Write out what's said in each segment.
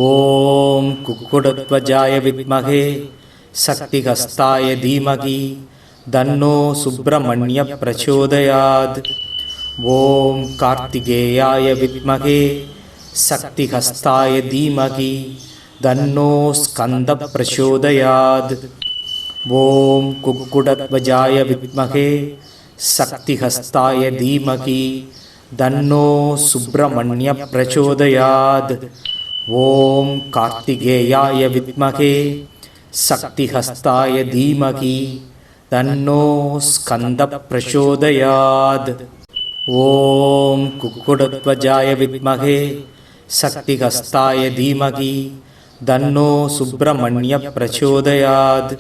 ஓம் குக்குடத்வஜாய வித்மகே சக்திஹஸ்தாய தீமகி தன்னோ சுப்ரமண்ய பிரச்சோதயாத். ஓம் கார்த்திகேயாய வித்மகே சக்திஹஸ்தாய தீமகி தன்னோ ஸ்கந்த பிரச்சோதயாத். ஓம் குக்குடத்வஜாய வித்மகே சக்திஹஸ்தாய தீமகி தன்னோ சுப்ரமண்ய பிரச்சோதயாத். ஓம் கார்த்திகேயாய வித்மகே சக்திஹஸ்தாய தீமகி தன்னோ ஸ்கந்த பிரச்சோதயாத். ஓம் குக்குடத்வஜாய வித்மகே சக்திஹஸ்தாய தீமகி தன்னோ சுப்ரமண்ய பிரச்சோதயாத்.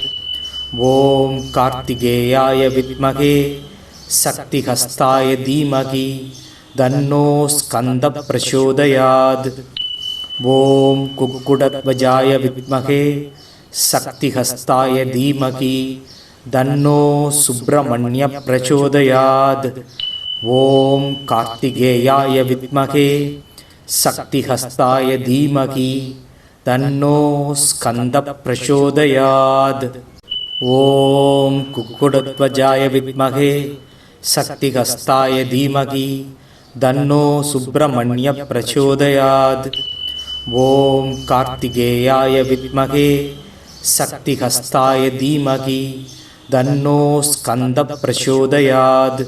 ஓம் கார்த்திகேயாய வித்மகே சக்திஹஸ்தாய தீமகி தன்னோ ஸ்கந்த பிரச்சோதயாத். ஓம் குக்குடத்வஜாய வித்மகே சக்திஹஸ்தாய தீமகி தன்னோ சுப்ரமண்ய பிரச்சோதயாத். ஓம் கார்த்திகேயாய வித்மகே சக்திஹஸ்தாய தீமகி தன்னோ ஸ்கந்த பிரச்சோதயாத். ஓம் குக்குடத்வஜாய வித்மகே சக்திஹஸ்தாய தீமகி தன்னோ சுப்ரமண்ய பிரச்சோதயாத். ஓம் கார்த்திகேயாய வித்மகே சக்திஹஸ்தாய தீமகி தன்னோ ஸ்கந்த பிரச்சோதயாத்.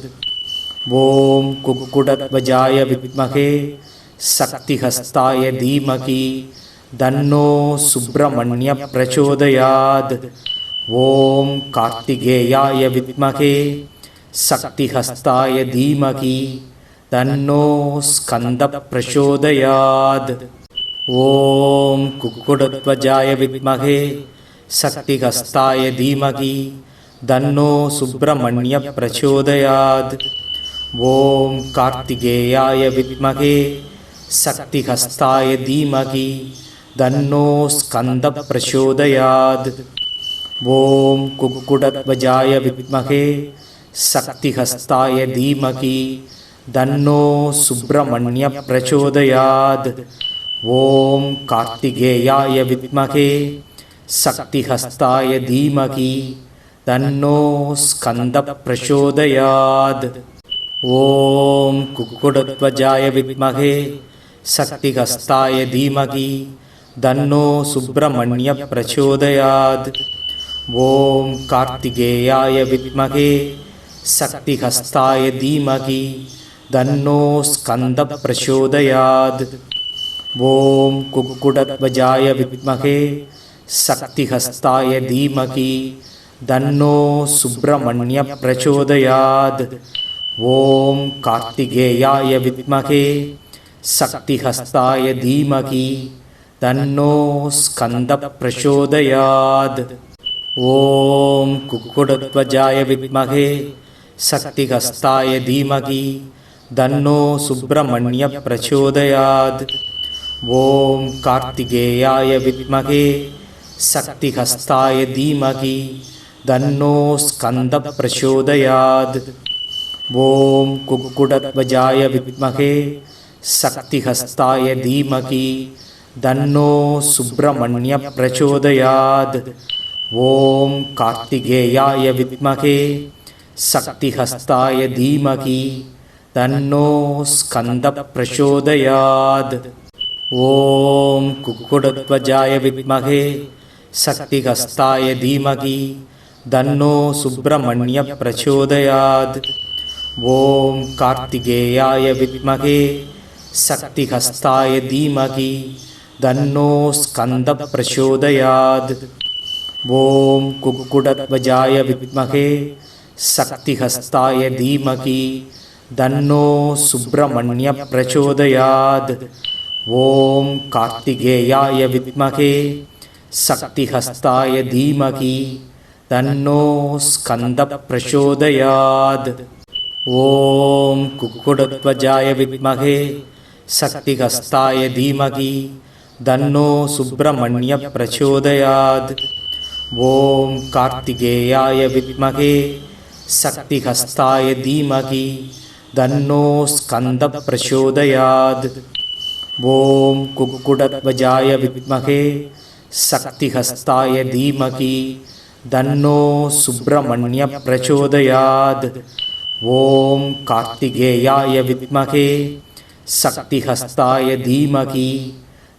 ஓம் குக்குடத்வஜாய வித்மகே சக்திஹஸ்தாய தீமகி தன்னோ சுப்ரமண்ய பிரச்சோதயாத். ஓம் கார்த்திகேயாய வித்மகே சக்திஹஸ்தாய தீமகி தன்னோ ஸ்கந்த பிரச்சோதயாத். ஓம் குக்குடத்வஜாய வித்மகே சக்திஹஸ்தாய தீமகி தன்னோ சுப்ரமண்ய பிரச்சோதயாத். ஓம் கார்த்திகேயாய வித்மகே சக்திஹஸ்தாய தீமகி தன்னோ ஸ்கந்த பிரச்சோதயாத். ஓம் குக்குடத்வஜாய வித்மகே சக்திஹஸ்தாய தீமகி தன்னோ சுப்ரமண்ய பிரச்சோதயாத். ஓம் கார்த்திகேயாய வித்மகே சக்திஹஸ்தாய தீமகி தன்னோ ஸ்கந்த பிரச்சோதயாத். ஓம் குக்குடத்வஜாய வித்மகே சக்திஹஸ்தாய தீமகி தன்னோ சுப்ரமண்ய பிரச்சோதயாத். ஓம் கார்த்திகேயாய வித்மகே சக்திஹஸ்தாய தீமகி தன்னோ ஸ்கந்த பிரச்சோதயாத். ஓம் குக்குடத்வஜாய வித்மகே சக்திஹஸ்தாய தீமகி தன்னோ சுப்ரமண்ய பிரச்சோதயாத். ஓம் கார்த்திகேயாய வித்மகே சக்திஹஸ்தாய தீமகி தன்னோ ஸ்கந்த பிரச்சோதயாத். ஓம் குக்குடத்வஜாய வித்மகே சக்திஹஸ்தாய தீமகி தன்னோ சுப்ரமண்ய பிரச்சோதயாத். ஓம் கார்த்திகேயாய வித்மகே சக்திஹஸ்தாய தீமகி தன்னோ ஸ்கந்த பிரச்சோதயாத். ஓம் குக்குடத்வஜாய வித்மகே சக்திஹஸ்தாய தீமகி தன்னோ சுப்ரமண்ய பிரச்சோதயாத். ஓம் கார்த்திகேயாய வித்மகே சக்திஹஸ்தாய தீமகி தன்னோ ஸ்கந்த பிரச்சோதயாத். ஓம் குக்குடத்வஜாய வித்மகே சக்திஹஸ்தாய தீமகி தன்னோ சுப்ரமண்ய பிரச்சோதயாத். ஓம் கார்த்திகேயாய வித்மகே சக்திஹஸ்தாய தீமகி தன்னோ ஸ்கந்த பிரச்சோதயாத். ஓம் குக்குடத்வஜாய வித்மகே சக்திஹஸ்தாய தீமகி தன்னோ சுப்ரமண்ய பிரச்சோதயாத். ஓம் கார்த்திகேயாய வித்மகே சக்திஹஸ்தாய தீமகி தன்னோ ஸ்கந்த பிரச்சோதயாத். ஓம் குக்குடத்வஜாய வித்மகே சக்திஹஸ்தாய தீமகி தன்னோ சுப்ரமண்ய பிரச்சோதயாத். ஓம் கார்த்திகேயாய வித்மகே சக்திஹஸ்தாய தீமகி தன்னோ ஸ்கந்த பிரச்சோதயாத். ஓம் குக்குடத்வஜாய வித்மகே சக்திஹஸ்தாய தீமகி தன்னோ சுப்பிரமணிய பிரச்சோதயாத். ஓம் கார்த்திகேயாய வித்மகே சக்திஹஸ்தாய தீமகி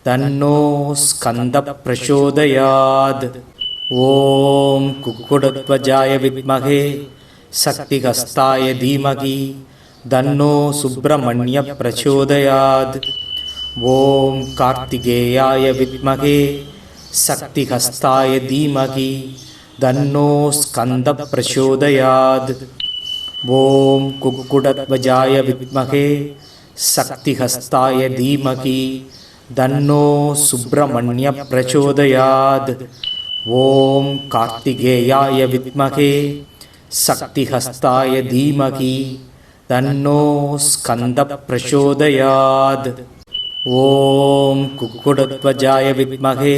தன்னோ ஸ்கந்த பிரச்சோதயாத். ஓம் குக்குடத்வஜாய வித்மகே சக்திஹஸ்தாய தீமகி தன்னோ சுப்பிரமணிய பிரச்சோதயாத். ஓம் கார்த்திகேயாய வித்மகே சக்திஹஸ்தாய தீமகி தன்னோ ஸ்கந்த பிரச்சோதயாத். ஓம் குக்குடத்வஜாய வித்மகே சக்திஹஸ்தாய தீமகி தன்னோ சுப்பிரமணிய பிரச்சோதயாத். ஓம் கார்த்திகேயாய வித்மகே சக்திஹஸ்தாய தீமகி தன்னோ ஸ்கந்த பிரச்சோதயாத். ஓம் குக்குடத்வஜாய வித்மகே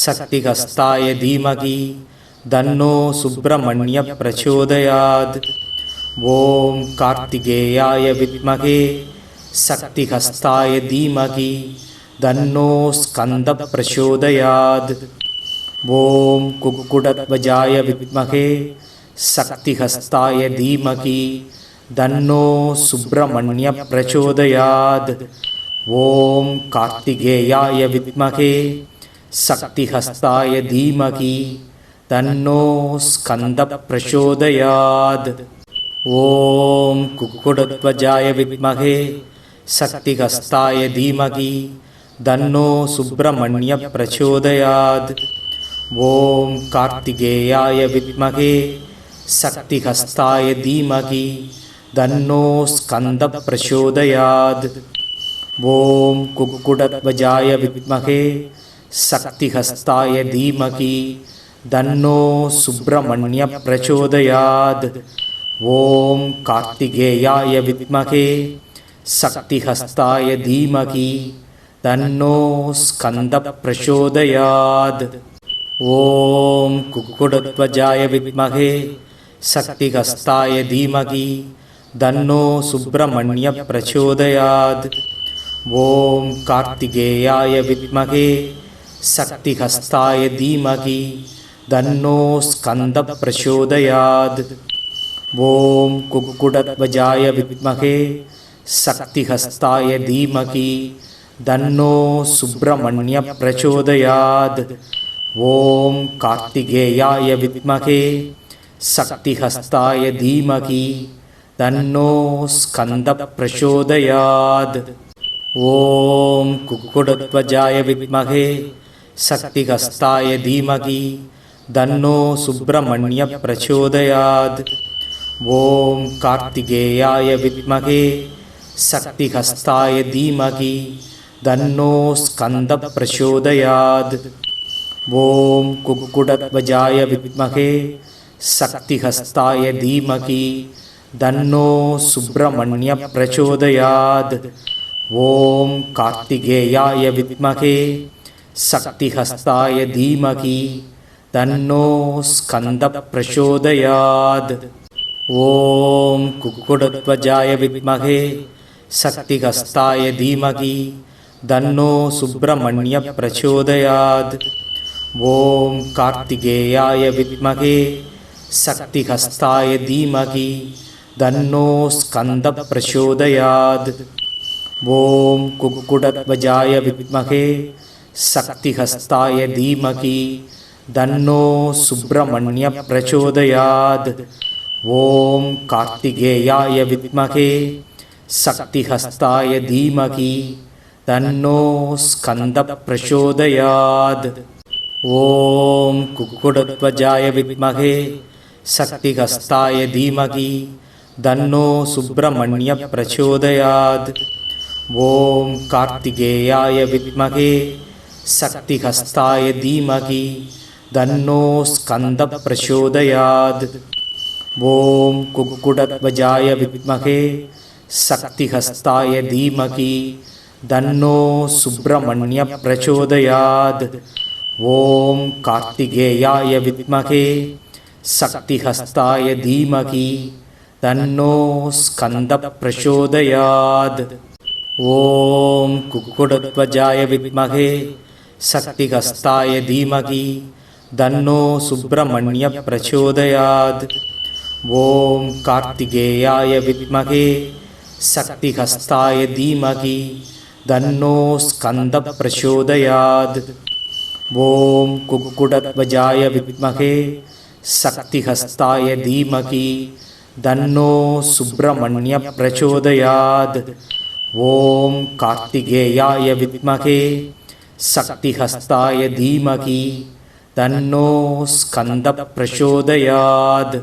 சக்திஹஸ்தாய தீமகி தன்னோ சுப்பிரமணிய பிரச்சோதயாத். ஓம் கார்த்திகேயாய வித்மகே சக்திஹஸ்தாய தீமகி தன்னோ ஸ்கந்த பிரச்சோதயாத். ஓம் குக்குடத்வஜாய வித்மகே சக்திஹஸ்தாய தீமகி தன்னோ சுப்பிரமணிய பிரச்சோதயாத். ஓம் கார்த்திகேயாய வித்மகே சக்திஹஸ்தாய தீமகி தன்னோ ஸ்கந்த பிரச்சோதயாத். ஓம் குக்குடத்வஜாய வித்மகே சக்திஹஸ்தாய தீமகி தன்னோ சுப்பிரமணிய பிரச்சோதயாத். ஓம் கார்த்திகேயாய வித்மகே சக்திஹஸ்தாய தீமகி தன்னோ ஸ்கந்த பிரச்சோதயாத். ஓம் குக்குடத்வஜாய வித்மகே சக்திஹஸ்தாய தீமகி தன்னோ சுப்பிரமணிய பிரச்சோதயாத். ஓம் கார்த்திகேயாய வித்மகே சக்திஹஸ்தாய தீமகி தன்னோ ஸ்கந்த பிரச்சோதயாத். ஓம் குக்குடத்வஜாய வித்மகே சக்திஹஸ்தாய தீமகி தன்னோ சுப்பிரமணிய பிரச்சோதயாத். ஓம் கார்த்திகேயாய வித்மகே சக்திஹஸ்தாய தீமகி தன்னோ ஸ்கந்த பிரச்சோதயாத். ஓம் குக்குடத்வஜாய வித்மகே சக்திஹஸ்தாய தீமகி தன்னோ சுப்பிரமணிய பிரச்சோதயாத். ஓம் கார்த்திகேயாய வித்மகே சக்திஹஸ்தாய தீமகி தன்னோ ஸ்கந்த பிரச்சோதயாத். ஓம் குக்குடத்வஜாய வித்மகே சக்திஹஸ்தாய தீமகி தன்னோ சுப்பிரமணிய பிரச்சோதயாத். ஓம் கார்த்திகேயாய வித்மகே சக்திஹஸ்தாய தீமகி தன்னோ ஸ்கந்த பிரச்சோதயாத். ஓம் குக்குடத்வஜாய வித்மகே சக்திஹஸ்தாய தீமகி தன்னோ சுப்பிரமணிய பிரச்சோதயாத். ஓம் கார்த்திகேயாய வித்மகே சக்திஹஸ்தாய தீமகி தன்னோ ஸ்கந்த பிரச்சோதயாத். ஓம் குக்குடத்வஜாய வித்மகே சக்திஹஸ்தாய தீமகி தன்னோ சுப்பிரமணிய பிரச்சோதயாத். ஓம் கார்த்திகேயாய வித்மகே சக்திஹஸ்தாய தீமகி தன்னோ ஸ்கந்த பிரச்சோதயாத். ஓம் குக்குடத்வஜாய வித்மகே சக்திஹஸ்தாய தீமகி தன்னோ சுப்பிரமணிய பிரச்சோதயாத். ஓம் கார்த்திகேயாய வித்மகே சக்திஹஸ்தாய தீமகி தன்னோ ஸ்கந்த பிரச்சோதயாத். ஓம் குக்குடத்வஜாய வித்மகே சக்திஹஸ்தாய தீமகி தன்னோ சுப்பிரமணிய பிரச்சோதயாத். ஓம் கார்த்திகேயாய வித்மகே சக்திஹஸ்தாய தீமகி தன்னோ ஸ்கந்த பிரச்சோதயாத். ஓம் குக்குடத்வஜாய வித்மகே சக்திஹஸ்தாய தீமகி தன்னோ சுப்பிரமணிய பிரச்சோதயாத். ஓம் கார்த்திகேயாய வித்மகே சக்திஹஸ்தாய தீமகி தன்னோ ஸ்கந்த பிரச்சோதயாத். ஓம் குக்குடத்வஜாய வித்மகே சக்திஹஸ்தாய தீமகி தன்னோ சுப்பிரமணிய பிரச்சோதயாத். ஓம் கார்த்திகேயாய வித்மகே சக்திஹஸ்தாய தீமகி தன்னோ ஸ்கந்த பிரச்சோதயாத். ஓம் குக்குடத்வஜாய வித்மகே சக்திஹஸ்தாய தீமகி தன்னோ சுப்பிரமணிய பிரச்சோதயாத். ஓம் கார்த்திகேயாய வித்மகே சக்திஹஸ்தாய தீமகி தன்னோ ஸ்கந்த பிரச்சோதயாத்.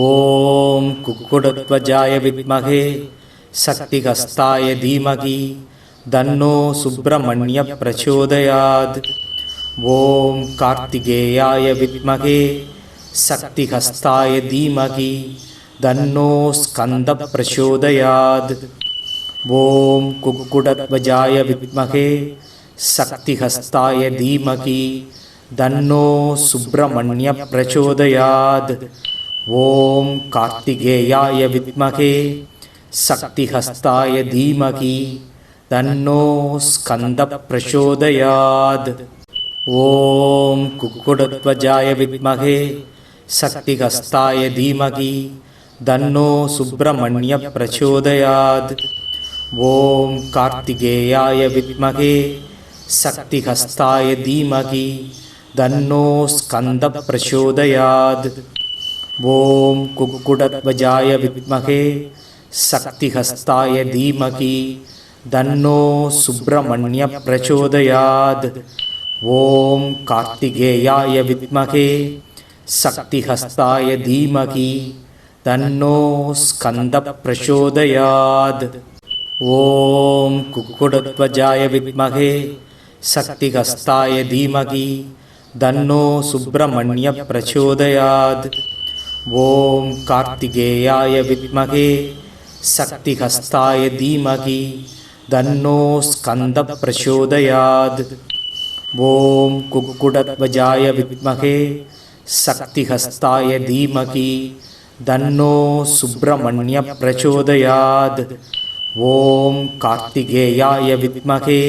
ஓம் குக்குடத்வஜாய வித்மகே சக்திஹஸ்தாய தீமகி தன்னோ சுப்பிரமணிய பிரச்சோதயாத். ஓம் கார்த்திகேயாய வித்மகே சக்திஹஸ்தாய தீமகி தன்னோ ஸ்கந்த பிரச்சோதயாத். ஓம் குக்குடத்வஜாய வித்மகே சக்திஹஸ்தாய தீமகி தன்னோ சுப்பிரமணிய பிரச்சோதயாத். ஓம் கார்த்திகேயாய வித்மகே சக்திஹஸ்தாய தீமகி தன்னோ ஸ்கந்த பிரச்சோதயாத். ஓம் குக்குடத்வஜாய வித்மகே சக்திஹஸ்தாய தீமகி தன்னோ சுப்பிரமணிய பிரச்சோதயாத். ஓம் கார்த்திகேயாய வித்மகே சக்திஹஸ்தாய தீமகி தன்னோ ஸ்கந்த பிரச்சோதயாத். ஓம் குக்குடத்வஜாய வித்மகே சக்திஹஸ்தாய தீமகி தன்னோ சுப்பிரமணிய பிரச்சோதயாத். ஓம் கார்த்திகேயாய வித்மகே சக்திஹஸ்தாய தீமகி தன்னோ ஸ்கந்த பிரச்சோதயாத். ஓம் குக்குடத்வஜாய வித்மகே சக்திஹஸ்தாய தீமகி தன்னோ சுப்பிரமணிய பிரச்சோதயாத். ஓம் கார்த்திகேயாய வித்மகே சக்திஹஸ்தாய தீமகி தன்னோ ஸ்கந்த பிரச்சோதயாத். ஓம் குக்குடத்வஜாய வித்மகே சக்திஹஸ்தாய தீமகி தன்னோ சுப்பிரமணிய பிரச்சோதயாத். ஓம் கார்த்திகேயாய வித்மகே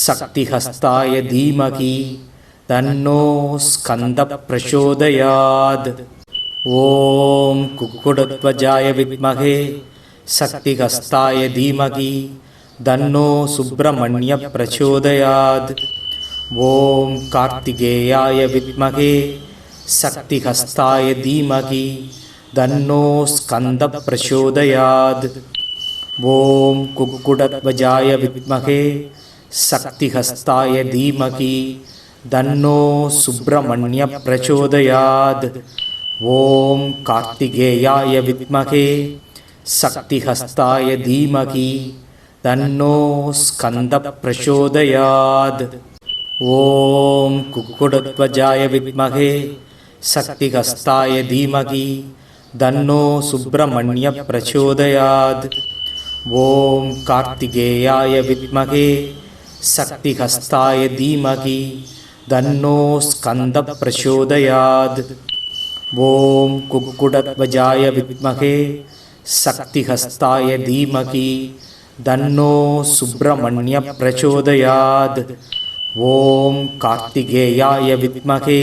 சக்திஹஸ்தாய தீமகி தன்னோ ஸ்கந்த பிரச்சோதயாத். ஓம் குக்குடத்வஜாய வித்மகே சக்திஹஸ்தாய தீமகி தன்னோ சுப்பிரமணிய பிரச்சோதயாத். ஓம் கார்த்திகேயாய வித்மகே சக்திஹஸ்தாய தீமகி தன்னோ ஸ்கந்த பிரச்சோதயாத். ஓம் குக்குடத்வஜாய வித்மகே சக்திஹஸ்தாய தீமகி தன்னோ சுப்பிரமணிய பிரச்சோதயாத். ஓம் கார்த்திகேயாய வித்மகே சக்திஹஸ்தாய தீமகி தன்னோ ஸ்கந்த பிரச்சோதயாத். ஓம் குக்குடத்வஜாய வித்மகே சக்திஹஸ்தாய தீமகி தன்னோ சுப்பிரமணிய பிரச்சோதயாத். ஓம் கார்த்திகேயாய வித்மகே சக்திஹஸ்தாய தீமகி தன்னோ ஸ்கந்த பிரச்சோதயாத். ஓம் குக்குடத்வஜாய வித்மகே சக்திஹஸ்தாய தீமகி தன்னோ சுப்பிரமணிய பிரச்சோதயாத். ஓம் கார்த்திகேயாய வித்மகே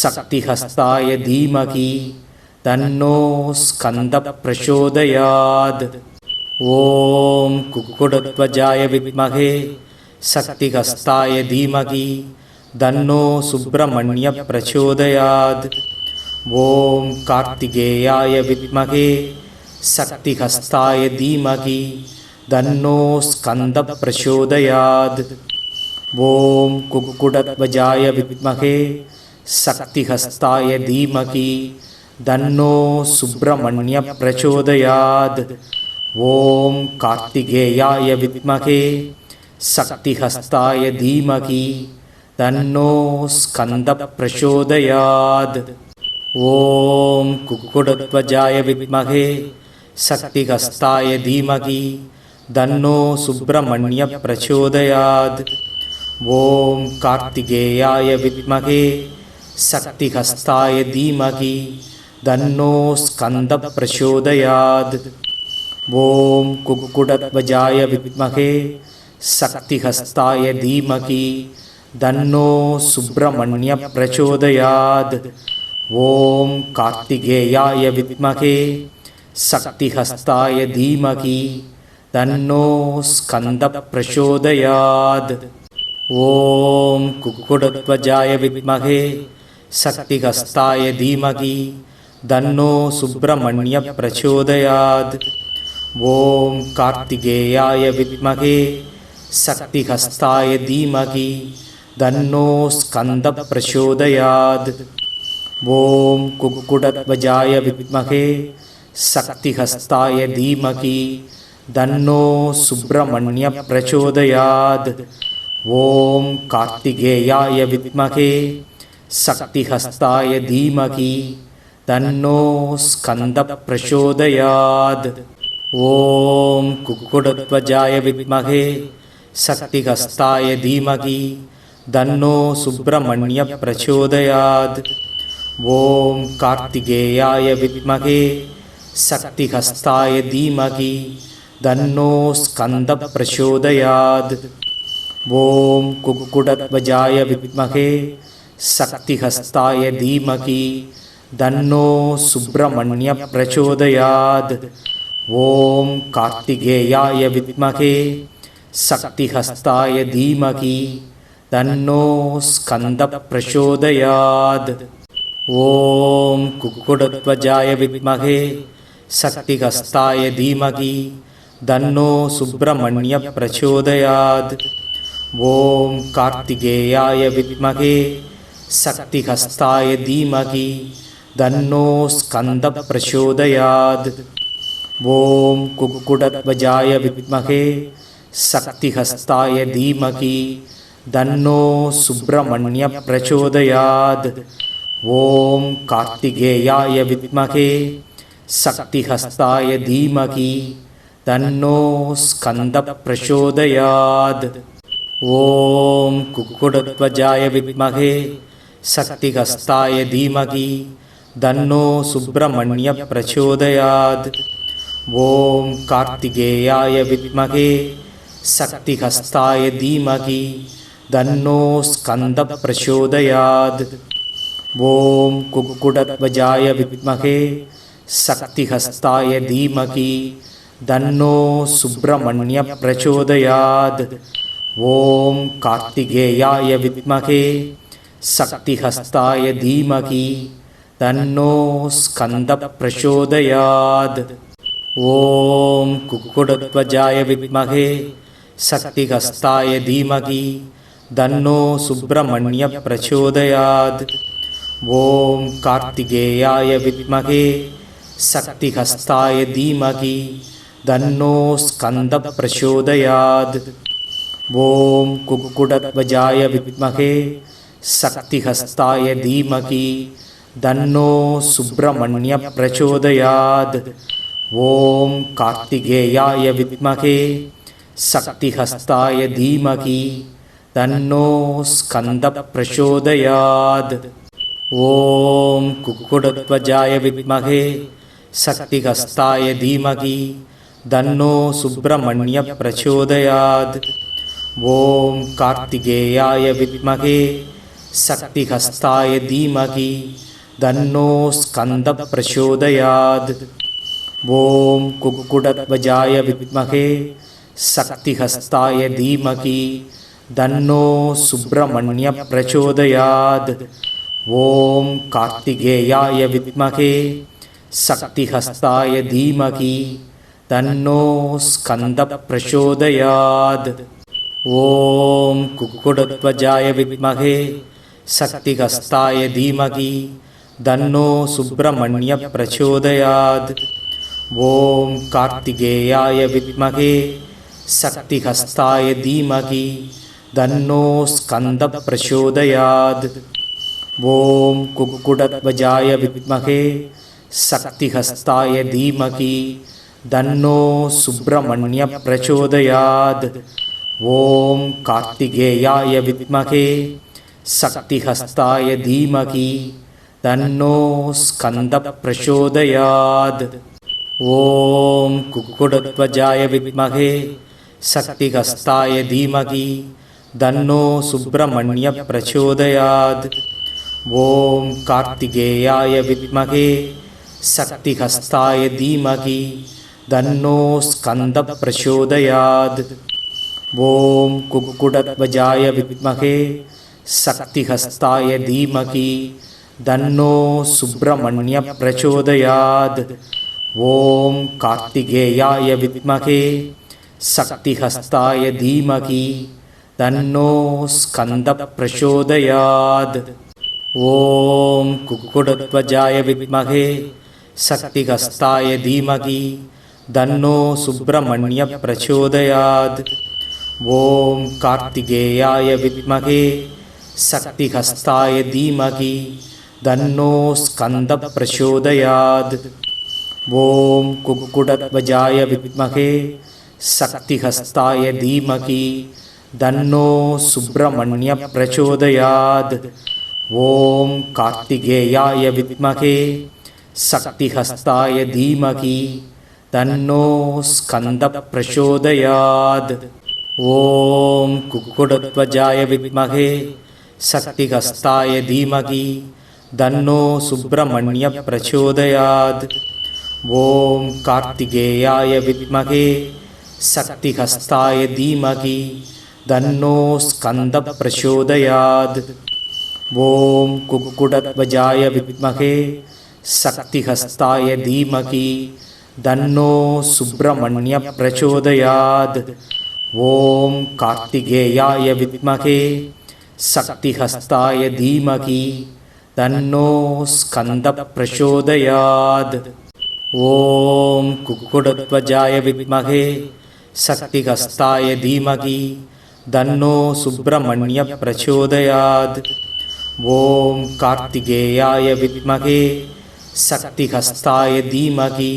சக்திஹஸ்தாய தீமகி தன்னோ ஸ்கந்த பிரச்சோதயாத். ஓம் குக்குடத்வஜாய வித்மகே சக்திஹஸ்தாய தீமகி தன்னோ சுப்பிரமணிய பிரச்சோதயாத். ஓம் கார்த்திகேயாய வித்மகே சக்திஹஸ்தாய தீமகி தன்னோ ஸ்கந்த பிரச்சோதயாத். ஓம் குக்குடத்வஜாய வித்மகே சக்திஹஸ்தாய தீமகி தன்னோ சுப்பிரமணிய பிரச்சோதயாத். ஓம் கார்த்திகேயாய வித்மகே சக்திஹஸ்தாய தீமகி தன்னோ ஸ்கந்த பிரச்சோதயாத். ஓம் குக்குடத்வஜாய வித்மகே சக்திஹஸ்தாய தீமகி தன்னோ சுப்பிரமணிய பிரச்சோதயாத். ஓம் கார்த்திகேயாய வித்மகே சக்திஹஸ்தாய தீமகி தன்னோ ஸ்கந்த பிரச்சோதயாத். ஓம் குக்குடத்வஜாய வித்மகே சக்திஹஸ்தாய தீமகி தன்னோ சுப்பிரமணிய பிரச்சோதயாத். ஓம் கார்த்திகேயாய வித்மகே சக்திஹஸ்தாய தீமகி தன்னோ ஸ்கந்த பிரச்சோதயாத். ஓம் குக்குடத்வஜாய வித்மகே சக்திஹஸ்தாய தீமகி தன்னோ சுப்பிரமணிய பிரச்சோதயாத். ஓம் கார்த்திகேயாய வித்மகே சக்திஹஸ்தாய தீமகி தன்னோ ஸ்கந்த பிரச்சோதயாத். ஓம் குக்குடத்வஜாய வித்மகே சக்திஹஸ்தாய தீமகி தன்னோ சுப்பிரமணிய பிரச்சோதயாத். ஓம் கார்த்திகேயாய வித்மகே சக்திஹஸ்தாய தீமகி தன்னோ ஸ்கந்த பிரச்சோதயாத். ஓம் குக்குடத்வஜாய வித்மகே சக்திஹஸ்தாய தீமகி தன்னோ சுப்பிரமணிய பிரச்சோதயாத். ஓம் கார்த்திகேயாய வித்மகே சக்திஹஸ்தாய தீமகி தன்னோ ஸ்கந்த பிரச்சோதயாத். ஓம் குக்குடத்வஜாய வித்மகே சக்திஹஸ்தாய தீமகி தன்னோ சுப்பிரமணிய பிரச்சோதயாத். ஓம் கார்த்திகேயாய வித்மகே சக்திஹஸ்தாய தீமகி தன்னோ ஸ்கந்த பிரச்சோதயாத். ஓம் குக்குடத்வஜாய வித்மகே சக்திஹஸ்தாய தீமகி தன்னோ சுப்பிரமணிய பிரச்சோதயாத். ஓம் கார்த்திகேயாய வித்மகே சக்திஹஸ்தாய தீமகி தன்னோ ஸ்கந்த பிரச்சோதயாத். ஓம் குக்குடத்வஜாய வித்மகே சக்திஹஸ்தாய தீமகி தன்னோ சுப்பிரமணிய பிரச்சோதயாத். ஓம் கார்த்திகேயாய வித்மகே சக்திஹஸ்தாய தீமகி தன்னோ ஸ்கந்த பிரச்சோதயாத். ஓம் குக்குடத்வஜாய வித்மகே சக்திஹஸ்தாய தீமகி தன்னோ சுப்பிரமணிய பிரச்சோதயாத். ஓம் கார்த்திகேயாய வித்மகே சக்திஹஸ்தாய தீமகி தன்னோ ஸ்கந்த பிரச்சோதயாத். ஓம் குக்குடத்வஜாய வித்மகே சக்திஹஸ்தாய தீமகி தன்னோ சுப்பிரமணிய பிரச்சோதயாத். ஓம் கார்த்திகேயாய வித்மகே சக்திஹஸ்தாய தீமகி தன்னோ ஸ்கந்த பிரச்சோதயாத். ஓம் குக்குடத்வஜாய வித்மகே சக்திஹஸ்தாய தீமகி தன்னோ சுப்பிரமணிய பிரச்சோதயாத். ஓம் கார்த்திகேயாய வித்மகே சக்திஹஸ்தாய தீமகி தன்னோ ஸ்கந்த பிரச்சோதயாத். ஓம் குக்குடத்வஜாய வித்மகே சக்திஹஸ்தாய தீமகி தன்னோ சுப்பிரமணிய பிரச்சோதயாத். ஓம் கார்த்திகேயாய வித்மகே சக்திஹஸ்தாய தீமகி தன்னோ ஸ்கந்த பிரச்சோதயாத். ஓம் குக்குடத்வஜாய வித்மகே சக்திஹஸ்தாய தீமகி தன்னோ சுப்பிரமணிய பிரச்சோதயாத். ஓம் கார்த்திகேயாய வித்மகே சக்திஹஸ்தாய தீமகி தன்னோ ஸ்கந்த பிரச்சோதயாத். ஓம் குக்குடத்வஜாய வித்மகே சக்திஹஸ்தாய தீமகி தன்னோ சுப்பிரமணிய பிரச்சோதயாத். ஓம் கார்த்திகேயாய வித்மகே சக்திஹஸ்தாய தீமகி தன்னோ ஸ்கந்த பிரச்சோதயாத். ஓம் குக்குடத்வஜாய வித்மகே சக்திஹஸ்தாய தீமகி தன்னோ சுப்பிரமணிய பிரச்சோதயாத். ஓம் கார்த்திகேயாய வித்மகே சக்திஹஸ்தாய தீமகி தன்னோ ஸ்கந்த பிரச்சோதயாத். ஓம் குக்குடத்வஜாய வித்மகே சக்திஹஸ்தாய தீமகி தன்னோ சுப்பிரமணிய பிரச்சோதயாத். ஓம் கார்த்திகேயாய வித்மகே சக்திஹஸ்தாய தீமகி தன்னோ ஸ்கந்த பிரச்சோதயாத். ஓம் குக்குடத்வஜாய வித்மகே சக்திஹஸ்தாய தீமகி தன்னோ சுப்பிரமணிய பிரச்சோதயாத். ஓம் கார்த்திகேயாய வித்மகே சக்திஹஸ்தாய தீமகி தன்னோ ஸ்கந்த பிரச்சோதயாத். ஓம் குக்குடத்வஜாய வித்மகே சக்திஹஸ்தாய தீமகி தன்னோ சுப்பிரமணிய பிரச்சோதயாத். ஓம் கார்த்திகேயாய வித்மகே சக்திஹஸ்தாய தீமகி தன்னோ ஸ்கந்த பிரச்சோதயாத். ஓம் குக்குடத்வஜாய வித்மகே சக்திஹஸ்தாய தீமகி தன்னோ சுப்பிரமணிய பிரச்சோதயாத். ஓம் கார்த்திகேயாய வித்மகே சக்திஹஸ்தாய தீமகி தன்னோ ஸ்கந்த பிரச்சோதயாத். ஓம் குக்குடத்வஜாய வித்மகே சக்திஹஸ்தாய தீமகி தன்னோ சுப்பிரமணிய பிரச்சோதயாத். ஓம் கார்த்திகேயாய வித்மகே சக்திஹஸ்தாய தீமகி தன்னோ ஸ்கந்த பிரச்சோதயாத். ஓம் குக்குடத்வஜாய வித்மகே சக்திஹஸ்தாய தீமகி தன்னோ சுப்பிரமணிய பிரச்சோதயாத். ஓம் கார்த்திகேயாய வித்மகே சக்திஹஸ்தாய தீமகி தன்னோ ஸ்கந்த பிரச்சோதயாத். ஓம் குக்குடத்வஜாய வித்மகே சக்திஹஸ்தாய தீமகி தன்னோ சுப்பிரமணிய பிரச்சோதயாத். ஓம் கார்த்திகேயாய வித்மகே சக்திஹஸ்தாய தீமகி தன்னோ ஸ்கந்த பிரச்சோதயாத். ஓம் குக்குடத்வஜாய வித்மகே சக்திஹஸ்தாய தீமகி தன்னோ சுப்பிரமணிய பிரச்சோதயாத். ஓம் கார்த்திகேயாய வித்மகே சக்திஹஸ்தாய தீமகி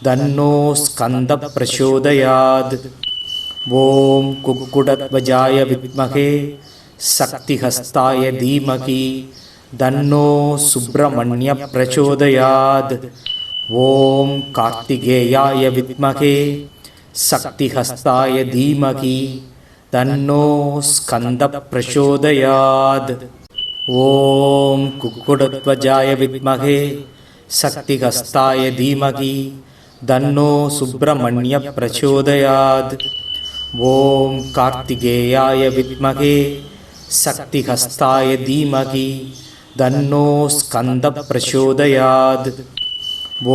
தன்னோ ஸ்கந்த பிரச்சோதயாத். ஓம் குக்குடத்வஜாய வித்மகே சக்திஹஸ்தாய தீமகி தன்னோ சுப்பிரமணிய பிரச்சோதயாத். ஓம் கார்த்திகேயாய வித்மகே சக்திஹஸ்தாய தீமகி தன்னோ ஸ்கந்த பிரச்சோதயாத். ஓம் குக்குடத்வஜாய வித்மகே சக்திஹஸ்தாய தீமகி தன்னோ சுப்பிரமணிய பிரச்சோதயாத். ஓம் கார்த்திகேயாய வித்மகே சக்திஹஸ்தாய தீமகி தன்னோ ஸ்கந்த பிரச்சோதயாத்.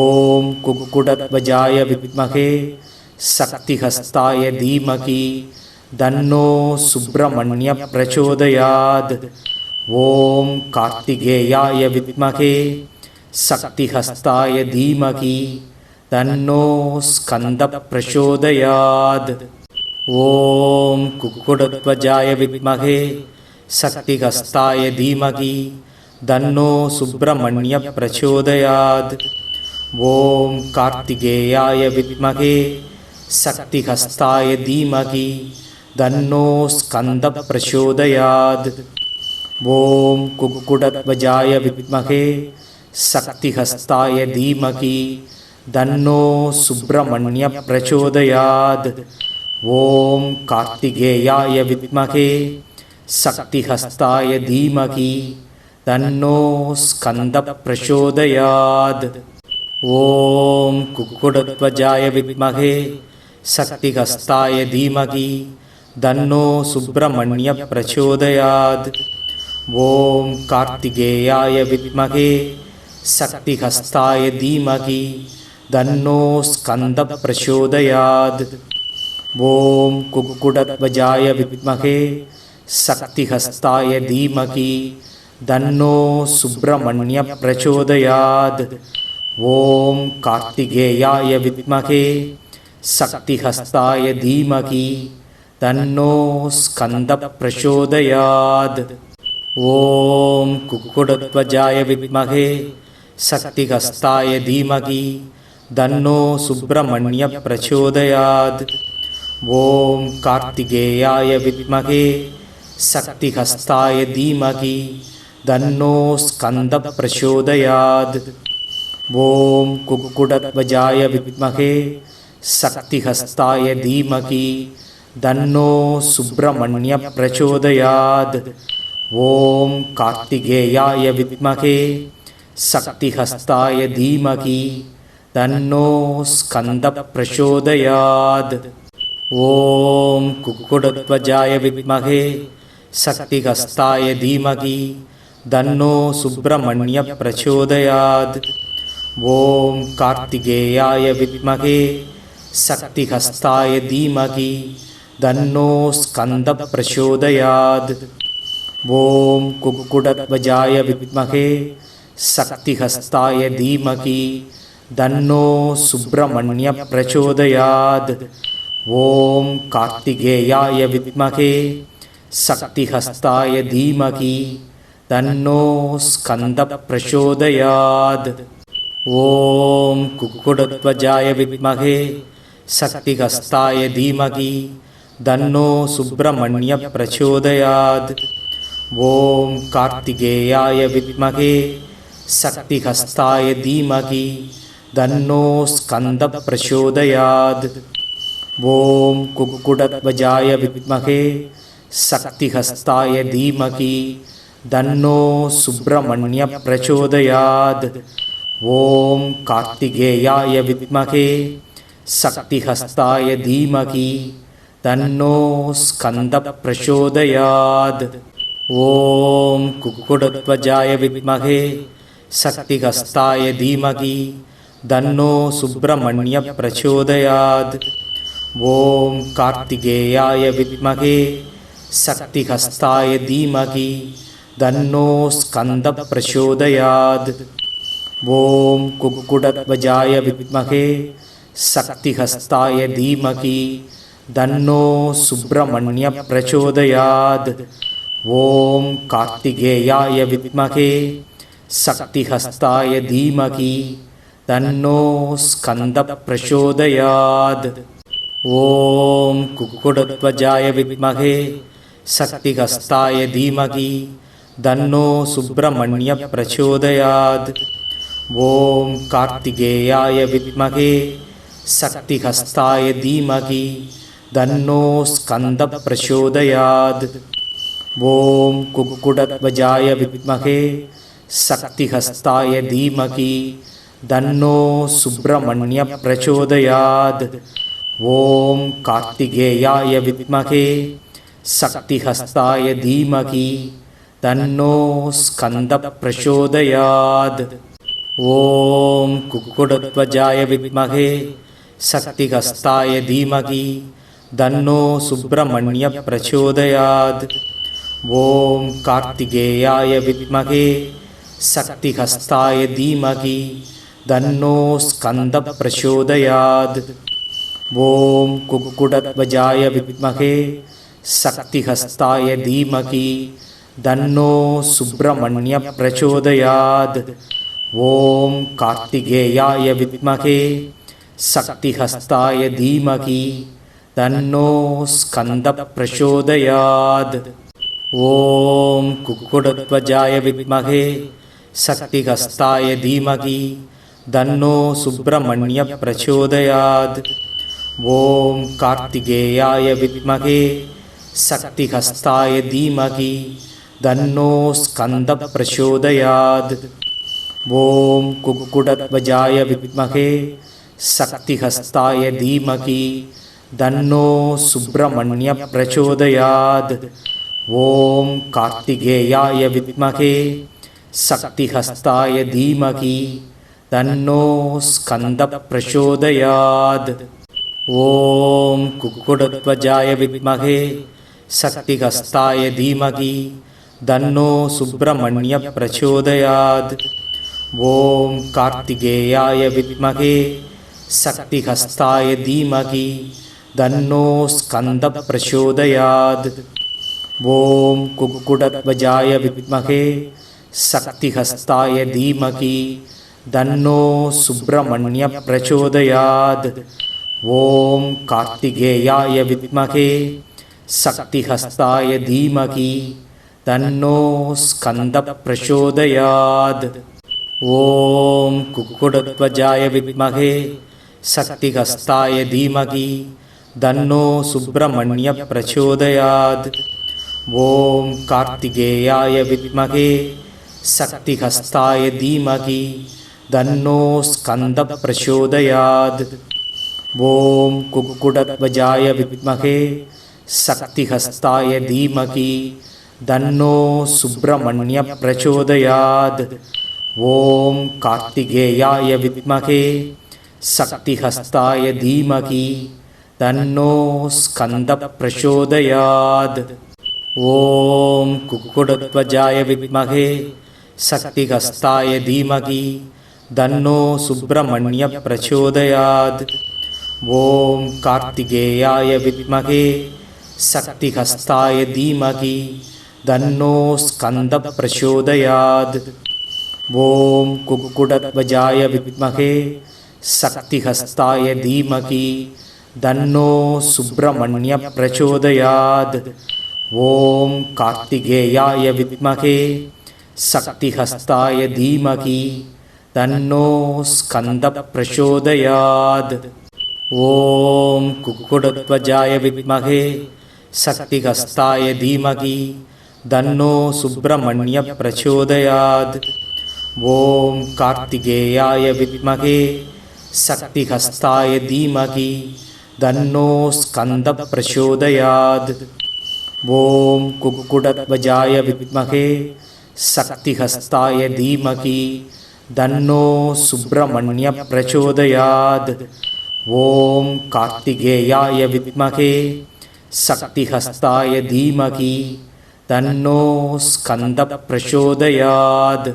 ஓம் குக்குடத்வஜாய வித்மகே சக்திஹஸ்தாய தீமகி தன்னோ சுப்பிரமணிய பிரச்சோதயாத். ஓம் கார்த்திகேயாய வித்மகே சக்திஹஸ்தாய தீமகி தன்னோ ஸ்கந்த பிரச்சோதயாத். ஓம் குக்குடத்வஜாய வித்மகே சக்திஹஸ்தாய தீமகி தன்னோ சுப்பிரமணிய பிரச்சோதயாத். ஓம் கார்த்திகேயாய வித்மகே சக்திஹஸ்தாய தீமகி தன்னோ ஸ்கந்த பிரச்சோதயாத். ஓம் குக்குடத்வஜாய வித்மகே சக்திஹஸ்தாய தீமகி தன்னோ சுப்பிரமணிய பிரச்சோதயாத். ஓம் கார்த்திகேயாய வித்மகே சக்திஹஸ்தாய தீமகி தன்னோ ஸ்கந்த பிரச்சோதயாத். ஓம் குக்குடத்வஜாய வித்மகே சக்திஹஸ்தாய தீமகி தன்னோ சுப்பிரமணிய பிரச்சோதயாத். ஓம் கார்த்திகேயாய வித்மகே சக்திஹஸ்தாய தீமகி தன்னோ ஸ்கந்த பிரச்சோதயாத். ஓம் குக்குடத்வஜாய வித்மகே சக்திஹஸ்தாய தீமகி தன்னோ சுப்பிரமணிய பிரச்சோதயாத். ஓம் கார்த்திகேயாய வித்மகே சக்திஹஸ்தாய தீமகி தன்னோ ஸ்கந்த பிரச்சோதயாத். ஓம் குக்குடத்வஜாய வித்மகே சக்திஹஸ்தாய தீமகி தன்னோ சுப்பிரமணிய பிரச்சோதயாத். ஓம் கார்த்திகேயாய வித்மகே சக்திஹஸ்தாய தீமகி தன்னோ ஸ்கந்த பிரச்சோதயாத். ஓம் குக்குடத்வஜாய வித்மகே சக்திஹஸ்தாய தீமகி தன்னோ சுப்பிரமணிய பிரச்சோதயாத். ஓம் கார்த்திகேயாய வித்மகே சக்திஹஸ்தாய தீமகி தன்னோ ஸ்கந்த பிரச்சோதயாத். ஓம் குக்குடத்வஜாய வித்மகே சக்திஹஸ்தாய தீமகி தன்னோ சுப்பிரமணிய பிரச்சோதயாத். ஓம் கார்த்திகேயாய வித்மகே சக்திஹஸ்தாய தீமகி தன்னோ ஸ்கந்த பிரச்சோதயாத். ஓம் குக்குடத்வஜாய வித்மகே சக்திஹஸ்தாய தீமகி தன்னோ சுப்பிரமணிய பிரச்சோதயாத். ஓம் கார்த்திகேயாய வித்மகே சக்திஹஸ்தாய தீமகி தன்னோ ஸ்கந்த பிரச்சோதயாத். ஓம் குக்குடத்வஜாய வித்மகே சக்திஹஸ்தாய தீமகி தன்னோ சுப்பிரமணிய பிரச்சோதயாத். ஓம் கார்த்திகேயாய வித்மகே சக்திஹஸ்தாய தீமகி தன்னோ ஸ்கந்த பிரச்சோதயாத். ஓம் குக்குடத்வஜாய வித்மகே சக்திஹஸ்தாய தீமகி தன்னோ சுப்பிரமணிய பிரச்சோதயாத். ஓம் கார்த்திகேயாய வித்மகே சக்திஹஸ்தாய தீமகி தன்னோ ஸ்கந்த பிரச்சோதயாத். ஓம் குக்குடத்வஜாய வித்மகே சக்திஹஸ்தாய தீமகி தன்னோ சுப்பிரமணிய பிரச்சோதயாத். ஓம் கார்த்திகேயாய வித்மகே சக்திஹஸ்தாய தீமகி தன்னோ ஸ்கந்த பிரச்சோதயாத். ஓம் குக்குடத்வஜாய வித்மகே சக்திஹஸ்தாய தீமகி தன்னோ சுப்பிரமணிய பிரச்சோதயாத். ஓம் கார்த்திகேயாய வித்மகே சக்திஹஸ்தாய தீமகி தன்னோ ஸ்கந்த பிரச்சோதயாத். ஓம் குக்குடத்வஜாய வித்மகே சக்திஹஸ்தாய தீமகி தன்னோ சுப்பிரமணிய பிரச்சோதயாத். ஓம் கார்த்திகேயாய வித்மகே சக்திஹஸ்தாய தீமகி தன்னோ ஸ்கந்த பிரச்சோதயாத். ஓம் குக்குடத்வஜாய வித்மகே சக்திஹஸ்தாய தீமகி தன்னோ சுப்பிரமணிய பிரச்சோதயாத். ஓம் கார்த்திகேயாய வித்மகே சக்திஹஸ்தாய தீமகி தன்னோ ஸ்கந்த பிரச்சோதயாத். ஓம் குக்குடத்வஜாய வித்மகே சக்திஹஸ்தாய தீமகி தன்னோ சுப்பிரமணிய பிரச்சோதயாத். ஓம் கார்த்திகேயாய வித்மகே சக்திஹஸ்தாய தீமகி தன்னோ ஸ்கந்த பிரச்சோதயாத். ஓம் குக்குடத்வஜாய வித்மகே சக்திஹஸ்தாய தீமகி தன்னோ சுப்பிரமணிய பிரச்சோதயாத். ஓம் கார்த்திகேயாய வித்மகே சக்திஹஸ்தாய தீமகி தன்னோ ஸ்கந்த பிரச்சோதயாத். ஓம் குக்குடத்வஜாய வித்மகே சக்திஹஸ்தாய தீமகி தன்னோ சுப்பிரமணிய பிரச்சோதயாத். ஓம் கார்த்திகேயாய வித்மகே சக்திஹஸ்தாய தீமகி தன்னோ ஸ்கந்த பிரச்சோதயாத். ஓம் குக்குடத்வஜாய வித்மகே சக்திஹஸ்தாய தீமகி தன்னோ சுப்பிரமணிய பிரச்சோதயாத். ஓம் கார்த்திகேயாய வித்மகே சக்திஹஸ்தாய தீமகி தன்னோ ஸ்கந்த பிரச்சோதயாத். ஓம் குக்குடத்வஜாய வித்மகே சக்திஹஸ்தாய தீமகி தன்னோ சுப்பிரமணிய பிரச்சோதயாத். ஓம் கார்த்திகேயாய வித்மகே சக்திஹஸ்தாய தீமகி தன்னோ ஸ்கந்த பிரச்சோதயாத். ஓம் குக்குடத்வஜாய வித்மகே சக்திஹஸ்தாய தீமகி தன்னோ சுப்பிரமணிய பிரச்சோதயாத். ஓம் கார்த்திகேயாய வித்மகே சக்திஹஸ்தாய தீமகி தன்னோ ஸ்கந்த பிரச்சோதயாத். ஓம் குக்குடத்வஜாய வித்மகே சக்திஹஸ்தாய தீமகி தன்னோ சுப்பிரமணிய பிரச்சோதயாத். ஓம் கார்த்திகேயாய வித்மகே சக்திஹஸ்தாய தீமகி தன்னோ ஸ்கந்த பிரச்சோதயாத். ஓம் குக்குடத்வஜாய வித்மகே சக்திஹஸ்தாய தீமகி தன்னோ சுப்பிரமணிய பிரச்சோதயாத். ஓம் கார்த்திகேயாய வித்மகே சக்திஹஸ்தாய தீமகி தன்னோ ஸ்கந்த பிரச்சோதயாத். ஓம் குக்குடத்வஜாய வித்மகே சக்திஹஸ்தாய தீமகி தன்னோ சுப்பிரமணிய பிரச்சோதயாத். ஓம் கார்த்திகேயாய வித்மகே சக்திஹஸ்தாய தீமகி தன்னோ ஸ்கந்த பிரச்சோதயாத். ஓம் குக்குடத்வஜாய வித்மகே சக்திஹஸ்தாய தீமகி தன்னோ சுப்பிரமணிய பிரச்சோதயாத். ஓம் கார்த்திகேயாய வித்மகே சக்திஹஸ்தாய தீமகி தன்னோ ஸ்கந்த பிரச்சோதயாத். ஓம் குக்குடத்வஜாய வித்மகே சக்திஹஸ்தாய தீமகி தன்னோ சுப்பிரமணிய பிரச்சோதயாத். ஓம் கார்த்திகேயாய வித்மகே சக்திஹஸ்தாய தீமகி தன்னோ ஸ்கந்த பிரச்சோதயாத். ஓம் குக்குடத்வஜாய வித்மகே சக்திஹஸ்தாய தீமகி தன்னோ சுப்பிரமணிய பிரச்சோதயாத். ஓம் கார்த்திகேயாய வித்மகே சக்திஹஸ்தாய தீமகி தன்னோ ஸ்கந்த பிரச்சோதயாத்.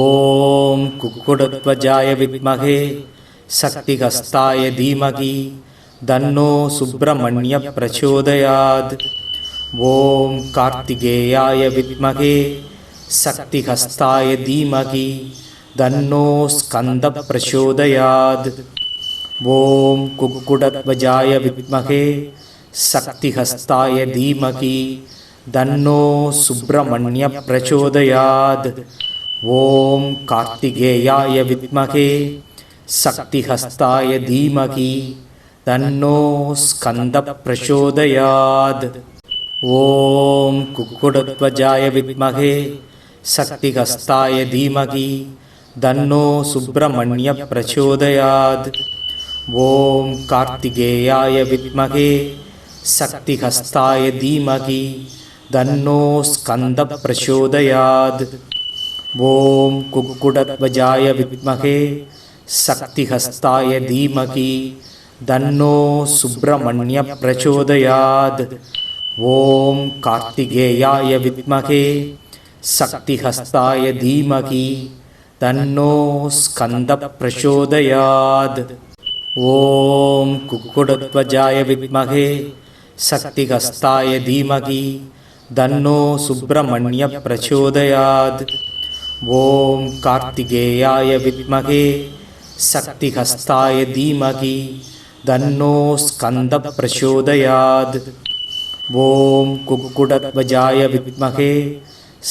ஓம் குக்குடத்வஜாய வித்மகே சக்திஹஸ்தாய தீமகி தன்னோ சுப்பிரமணிய பிரச்சோதயாத். ஓம் கார்த்திகேயாய வித்மகே சக்திஹஸ்தாய தீமகி தன்னோ ஸ்கந்த பிரச்சோதயாத். ஓம் குக்குடத்வஜாய வித்மகே சக்திஹஸ்தாய தீமகி தன்னோ சுப்பிரமணிய பிரச்சோதயாத். ஓம் கார்த்திகேயாய வித்மகே சக்திஹஸ்தாய தீமகி தன்னோ ஸ்கந்த பிரச்சோதயாத். ஓம் குக்குடத்வஜாய வித்மகே சக்திஹஸ்தாய தீமகி தன்னோ சுப்பிரமணிய பிரச்சோதயாத். ஓம் கார்த்திகேயாய வித்மகே சக்திஹஸ்தாய தீமகி தன்னோ ஸ்கந்த பிரச்சோதயாத். ஓம் குக்குடத்வஜாய வித்மகே சக்திஹஸ்தாய தீமகி தன்னோ சுப்பிரமணிய பிரச்சோதயாத். ஓம் கார்த்திகேயாய வித்மகே சக்திஹஸ்தாய தீமகி தன்னோ ஸ்கந்த பிரச்சோதயாத். ஓம் குக்குடத்வஜாய வித்மகே சக்திஹஸ்தாய தீமகி தன்னோ சுப்பிரமணிய பிரச்சோதயாத். ஓம் கார்த்திகேயாய வித்மகே சக்திஹஸ்தாய தீமகி தன்னோ ஸ்கந்த பிரச்சோதயாத். ஓம் குக்குடத்வஜாய வித்மகே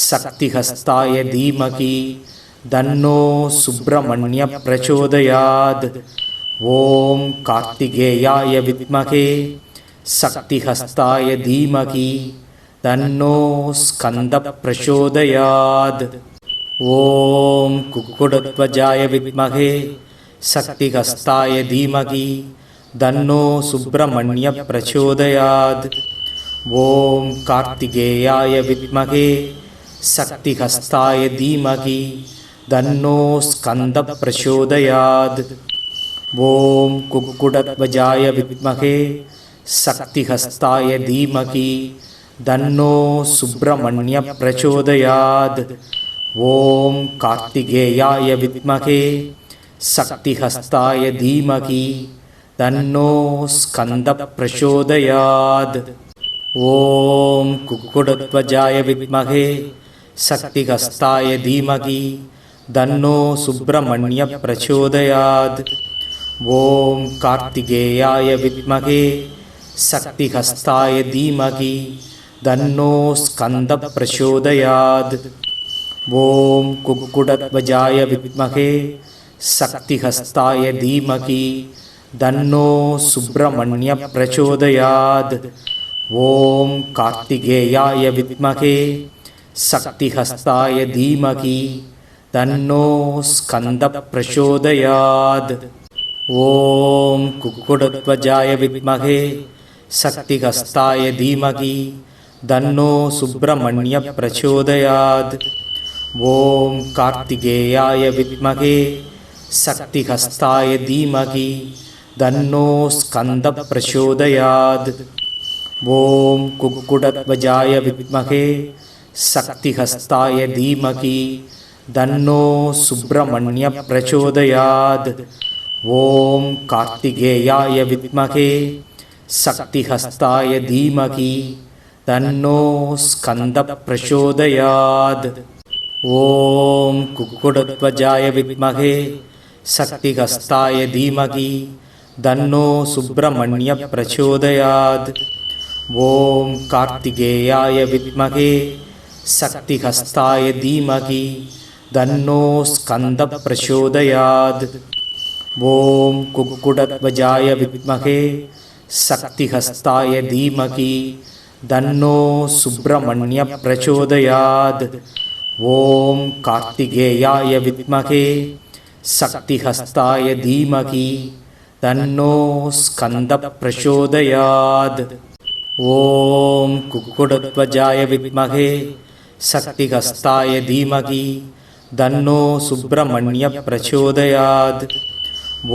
சக்திஹஸ்தாய தீமகி தன்னோ சுப்பிரமணிய பிரச்சோதயாத். ஓம் கார்த்திகேயாய வித்மகே சக்திஹஸ்தாய தீமகி தன்னோ ஸ்கந்த பிரச்சோதயாத். ஓம் குக்குடத்வஜாய வித்மகே சக்திஹஸ்தாய தீமகி தன்னோ சுப்பிரமணிய பிரச்சோதயாத். ஓம் கார்த்திகேயாய வித்மகே சக்திஹஸ்தாய தீமகி தன்னோ ஸ்கந்த பிரச்சோதயாத். ஓம் குக்குடத்வஜாய வித்மகே சக்திஹஸ்தாய தீமகி தன்னோ சுப்பிரமணிய பிரச்சோதயாத். ஓம் கார்த்திகேயாய வித்மகே சக்திஹஸ்தாய தீமகி தன்னோ ஸ்கந்த பிரச்சோதயாத். ஓம் குக்குடத்வஜாய வித்மகே சக்திஹஸ்தாய தீமகி தன்னோ சுப்பிரமணிய பிரச்சோதயாத். ஓம் கார்த்திகேயாய வித்மகே சக்திஹஸ்தாய தீமகி தன்னோ ஸ்கந்த பிரச்சோதயாத். ஓம் குக்குடத்வஜாய வித்மகே சக்திஹஸ்தாய தீமகி தன்னோ சுப்பிரமணிய பிரச்சோதயாத். ஓம் கார்த்திகேயாய வித்மகே சக்திஹஸ்தாய தீமகி தன்னோ ஸ்கந்த பிரச்சோதயாத். ஓம் குக்குடத்வஜாய வித்மகே சக்திஹஸ்தாய தீமகி தன்னோ சுப்பிரமணிய பிரச்சோதயாத். ஓம் கார்த்திகேயாய வித்மகே சக்திஹஸ்தாய தீமகி தன்னோ ஸ்கந்த பிரச்சோதயாத். ஓம் குக்குடத்வஜாய வித்மகே சக்திஹஸ்தாய தீமகி தன்னோ சுப்பிரமணிய பிரச்சோதயாத். ஓம் கார்த்திகேயாய வித்மகே சக்திஹஸ்தாய தீமகி தன்னோ ஸ்கந்த பிரச்சோதயாத். ஓம் குக்குடத்வஜாய வித்மகே சக்திஹஸ்தாய தீமகி தன்னோ சுப்பிரமணிய பிரச்சோதயாத். ஓம் கார்த்திகேயாய வித்மகே சக்திஹஸ்தாய தீமகி தன்னோ ஸ்கந்த பிரச்சோதயாத். ஓம் குக்குடத்வஜாய வித்மகே சக்திஹஸ்தாய தீமகி தன்னோ சுப்பிரமணிய பிரச்சோதயாத். ஓம் கார்த்திகேயாய வித்மகே சக்திஹஸ்தாய தீமகி தன்னோ ஸ்கந்த பிரச்சோதயாத். ஓம் குக்குடத்வஜாய வித்மகே சக்திஹஸ்தாய தீமகி தன்னோ சுப்பிரமணிய பிரச்சோதயாத்.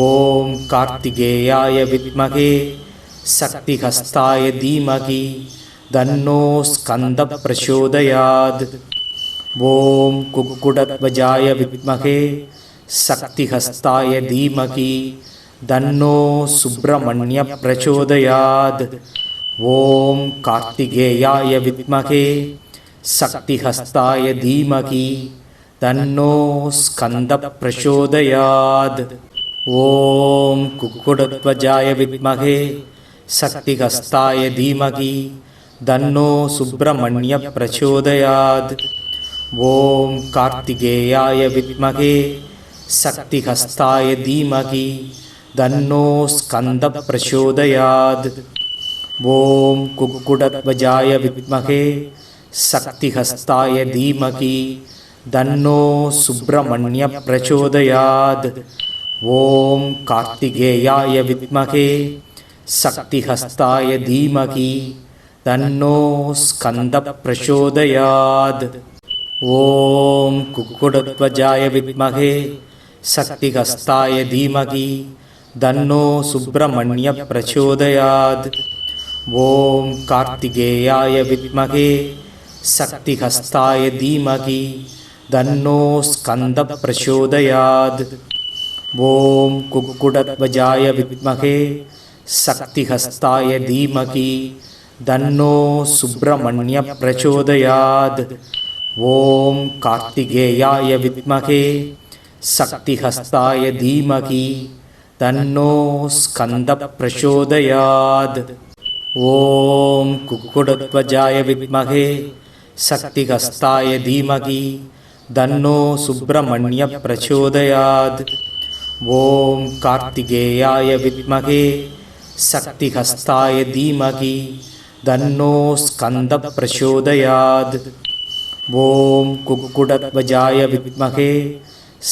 ஓம் கார்த்திகேயாய வித்மகே சக்திஹஸ்தாய தீமகி தன்னோ ஸ்கந்த பிரச்சோதயாத். ஓம் குக்குடத்வஜாய வித்மகே சக்திஹஸ்தாய தீமகி தன்னோ சுப்பிரமணிய பிரச்சோதயாத். ஓம் கார்த்திகேயாய வித்மகே சக்திஹஸ்தாய தீமகி தன்னோ ஸ்கந்த பிரச்சோதயாத். ஓம் குக்குடத்வஜாய வித்மகே சக்திஹஸ்தாய தீமகி தன்னோ சுப்பிரமணிய பிரச்சோதயாத். ஓம் கார்த்திகேயாய வித்மகே சக்திஹஸ்தாய தீமகி தன்னோ ஸ்கந்த பிரச்சோதயாத். ஓம் குக்குடத்வஜாய வித்மகே சக்திஹஸ்தாய தீமகி தன்னோ சுப்பிரமணிய பிரச்சோதயாத். ஓம் கார்த்திகேயாய வித்மகே சக்திஹஸ்தாய தீமகி தன்னோ ஸ்கந்த பிரச்சோதயாத். ஓம் குக்குடத்வஜாய வித்மகே சக்திஹஸ்தாய தீமகி தன்னோ சுப்பிரமணிய பிரச்சோதயாத். ஓம் கார்த்திகேயாய வித்மகே சக்திஹஸ்தாய தீமகி தன்னோ ஸ்கந்த பிரச்சோதயாத். ஓம் குக்குடத்வஜாய வித்மகே சக்திஹஸ்தாய தீமகி தன்னோ சுப்பிரமணிய பிரச்சோதயாத். ஓம் கார்த்திகேயாய வித்மகே சக்திஹஸ்தாய தீமகி தன்னோ ஸ்கந்த பிரச்சோதயாத். ஓம் குக்குடத்வஜாய வித்மகே சக்திஹஸ்தாய தீமகி தன்னோ சுப்பிரமணிய பிரச்சோதயாத். ஓம் கார்த்திகேயாய வித்மகே சக்திஹஸ்தாய தீமகி தன்னோ ஸ்கந்த பிரச்சோதயாத். ஓம் குக்குடத்வஜாய வித்மகே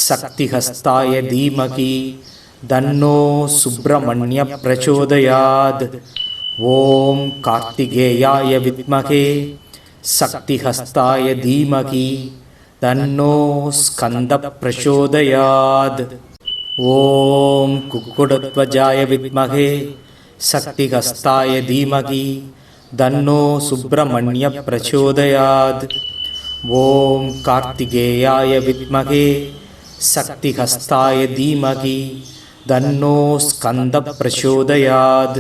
சக்திஹஸ்தாய தீமகி தன்னோ சுப்பிரமணிய பிரச்சோதயாத். ஓம் கார்த்திகேயாய வித்மகே சக்திஹஸ்தாய தீமகி தன்னோ ஸ்கந்த பிரச்சோதயாத். ஓம் குக்குடத்வஜாய வித்மகே சக்திஹஸ்தாய தீமகி தன்னோ சுப்பிரமணிய பிரச்சோதயாத். ஓம் கார்த்திகேயாய வித்மகே சக்திஹஸ்தாய தீமகி தன்னோ ஸ்கந்த பிரச்சோதயாத்.